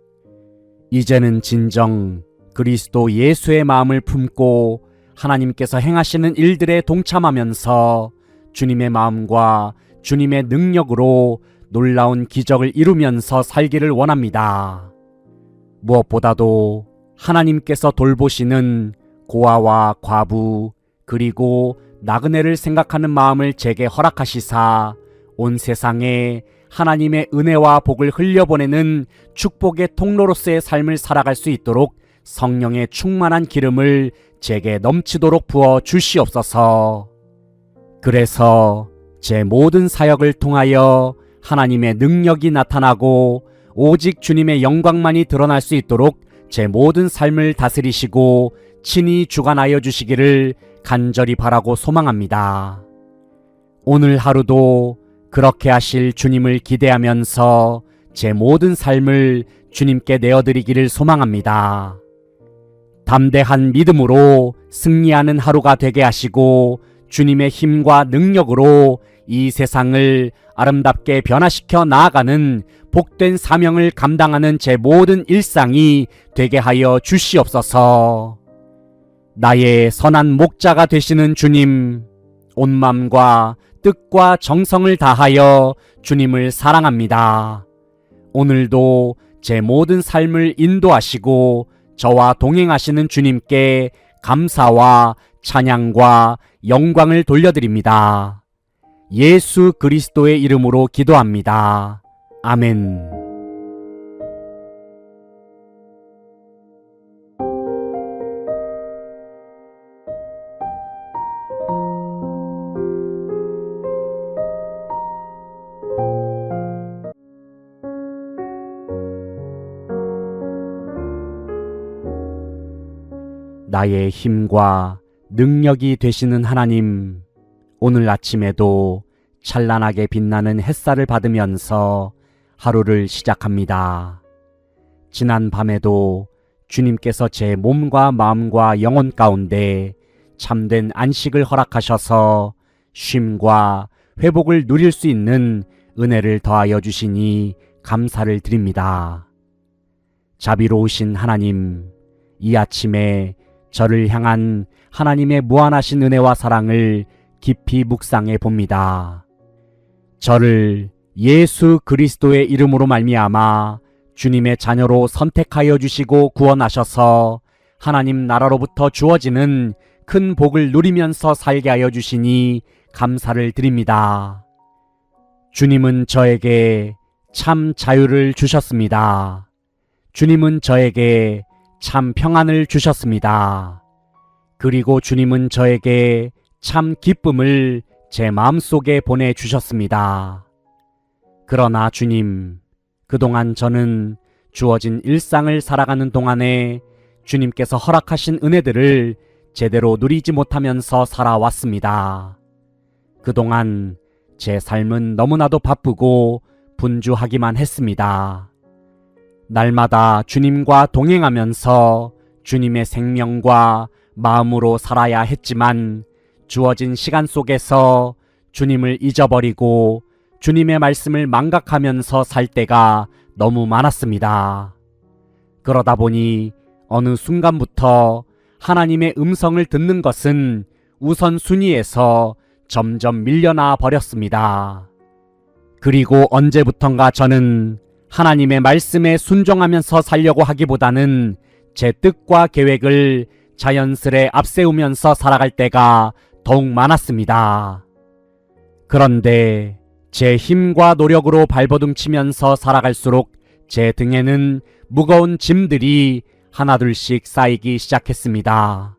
이제는 진정 그리스도 예수의 마음을 품고 하나님께서 행하시는 일들에 동참하면서 주님의 마음과 주님의 능력으로 놀라운 기적을 이루면서 살기를 원합니다. 무엇보다도 하나님께서 돌보시는 고아와 과부 그리고 나그네를 생각하는 마음을 제게 허락하시사 온 세상에 하나님의 은혜와 복을 흘려보내는 축복의 통로로서의 삶을 살아갈 수 있도록 성령의 충만한 기름을 제게 넘치도록 부어 주시옵소서. 그래서 제 모든 사역을 통하여 하나님의 능력이 나타나고 오직 주님의 영광만이 드러날 수 있도록 제 모든 삶을 다스리시고 친히 주관하여 주시기를 간절히 바라고 소망합니다. 오늘 하루도 그렇게 하실 주님을 기대하면서 제 모든 삶을 주님께 내어드리기를 소망합니다. 담대한 믿음으로 승리하는 하루가 되게 하시고 주님의 힘과 능력으로 이 세상을 아름답게 변화시켜 나아가는 복된 사명을 감당하는 제 모든 일상이 되게 하여 주시옵소서. 나의 선한 목자가 되시는 주님, 온 마음과 뜻과 정성을 다하여 주님을 사랑합니다. 오늘도 제 모든 삶을 인도하시고 저와 동행하시는 주님께 감사와 찬양과 영광을 돌려드립니다. 예수 그리스도의 이름으로 기도합니다. 아멘. 나의 힘과 능력이 되시는 하나님, 오늘 아침에도 찬란하게 빛나는 햇살을 받으면서 하루를 시작합니다. 지난 밤에도 주님께서 제 몸과 마음과 영혼 가운데 참된 안식을 허락하셔서 쉼과 회복을 누릴 수 있는 은혜를 더하여 주시니 감사를 드립니다. 자비로우신 하나님, 이 아침에 저를 향한 하나님의 무한하신 은혜와 사랑을 깊이 묵상해 봅니다. 저를 예수 그리스도의 이름으로 말미암아 주님의 자녀로 선택하여 주시고 구원하셔서 하나님 나라로부터 주어지는 큰 복을 누리면서 살게 하여 주시니 감사를 드립니다. 주님은 저에게 참 자유를 주셨습니다. 주님은 저에게 참 평안을 주셨습니다. 그리고 주님은 저에게 참 기쁨을 제 마음속에 보내주셨습니다. 그러나 주님, 그동안 저는 주어진 일상을 살아가는 동안에 주님께서 허락하신 은혜들을 제대로 누리지 못하면서 살아왔습니다. 그동안 제 삶은 너무나도 바쁘고 분주하기만 했습니다. 날마다 주님과 동행하면서 주님의 생명과 마음으로 살아야 했지만 주어진 시간 속에서 주님을 잊어버리고 주님의 말씀을 망각하면서 살 때가 너무 많았습니다. 그러다 보니 어느 순간부터 하나님의 음성을 듣는 것은 우선순위에서 점점 밀려나 버렸습니다. 그리고 언제부턴가 저는 하나님의 말씀에 순종하면서 살려고 하기보다는 제 뜻과 계획을 자연스레 앞세우면서 살아갈 때가 더욱 많았습니다. 그런데 제 힘과 노력으로 발버둥치면서 살아갈수록 제 등에는 무거운 짐들이 하나둘씩 쌓이기 시작했습니다.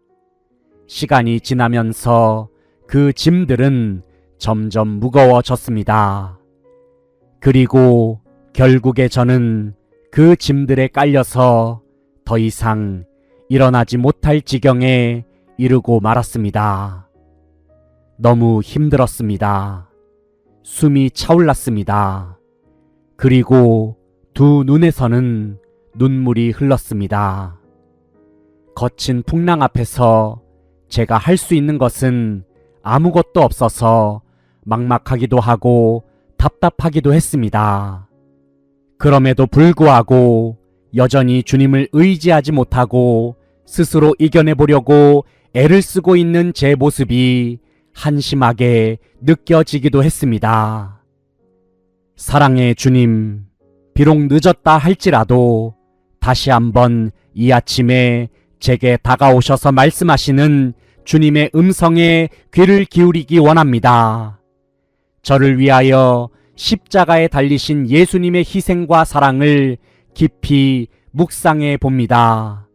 시간이 지나면서 그 짐들은 점점 무거워졌습니다. 그리고 결국에 저는 그 짐들에 깔려서 더 이상 일어나지 못할 지경에 이르고 말았습니다. 너무 힘들었습니다. 숨이 차올랐습니다. 그리고 두 눈에서는 눈물이 흘렀습니다. 거친 풍랑 앞에서 제가 할 수 있는 것은 아무것도 없어서 막막하기도 하고 답답하기도 했습니다. 그럼에도 불구하고 여전히 주님을 의지하지 못하고 스스로 이겨내보려고 애를 쓰고 있는 제 모습이 한심하게 느껴지기도 했습니다. 사랑의 주님, 비록 늦었다 할지라도 다시 한번 이 아침에 제게 다가오셔서 말씀하시는 주님의 음성에 귀를 기울이기 원합니다. 저를 위하여 십자가에 달리신 예수님의 희생과 사랑을 깊이 묵상해 봅니다.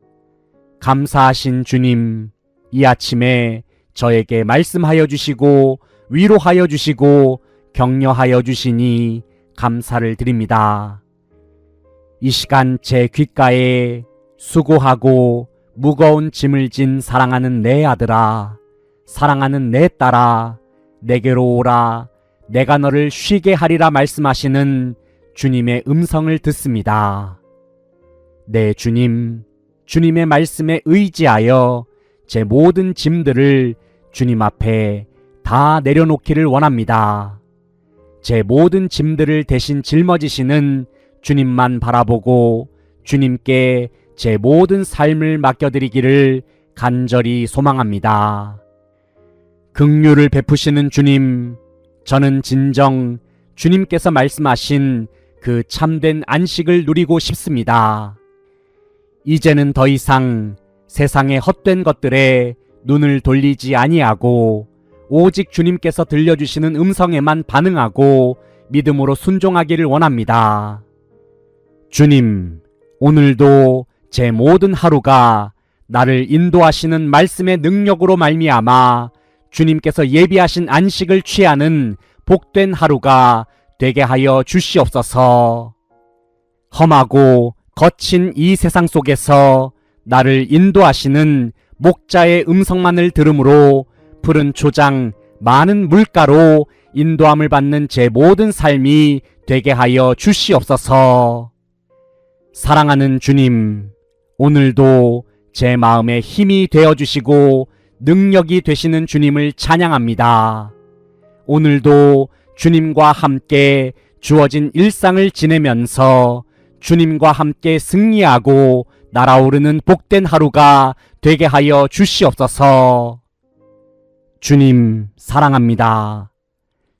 감사하신 주님, 이 아침에 저에게 말씀하여 주시고 위로하여 주시고 격려하여 주시니 감사를 드립니다. 이 시간 제 귓가에 수고하고 무거운 짐을 진 사랑하는 내 아들아, 사랑하는 내 딸아, 내게로 오라, 내가 너를 쉬게 하리라 말씀하시는 주님의 음성을 듣습니다. 네, 주님, 주님의 말씀에 의지하여 제 모든 짐들을 주님 앞에 다 내려놓기를 원합니다. 제 모든 짐들을 대신 짊어지시는 주님만 바라보고 주님께 제 모든 삶을 맡겨드리기를 간절히 소망합니다. 긍휼을 베푸시는 주님, 저는 진정 주님께서 말씀하신 그 참된 안식을 누리고 싶습니다. 이제는 더 이상 세상의 헛된 것들에 눈을 돌리지 아니하고 오직 주님께서 들려주시는 음성에만 반응하고 믿음으로 순종하기를 원합니다. 주님, 오늘도 제 모든 하루가 나를 인도하시는 말씀의 능력으로 말미암아 주님께서 예비하신 안식을 취하는 복된 하루가 되게 하여 주시옵소서. 험하고 거친 이 세상 속에서 나를 인도하시는 목자의 음성만을 들음으로 푸른 초장, 많은 물가로 인도함을 받는 제 모든 삶이 되게 하여 주시옵소서. 사랑하는 주님, 오늘도 제 마음에 힘이 되어주시고 능력이 되시는 주님을 찬양합니다. 오늘도 주님과 함께 주어진 일상을 지내면서 주님과 함께 승리하고 날아오르는 복된 하루가 되게 하여 주시옵소서. 주님 사랑합니다.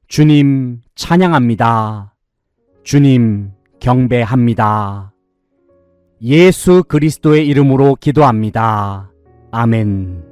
주님 찬양합니다. 주님 경배합니다. 예수 그리스도의 이름으로 기도합니다. 아멘.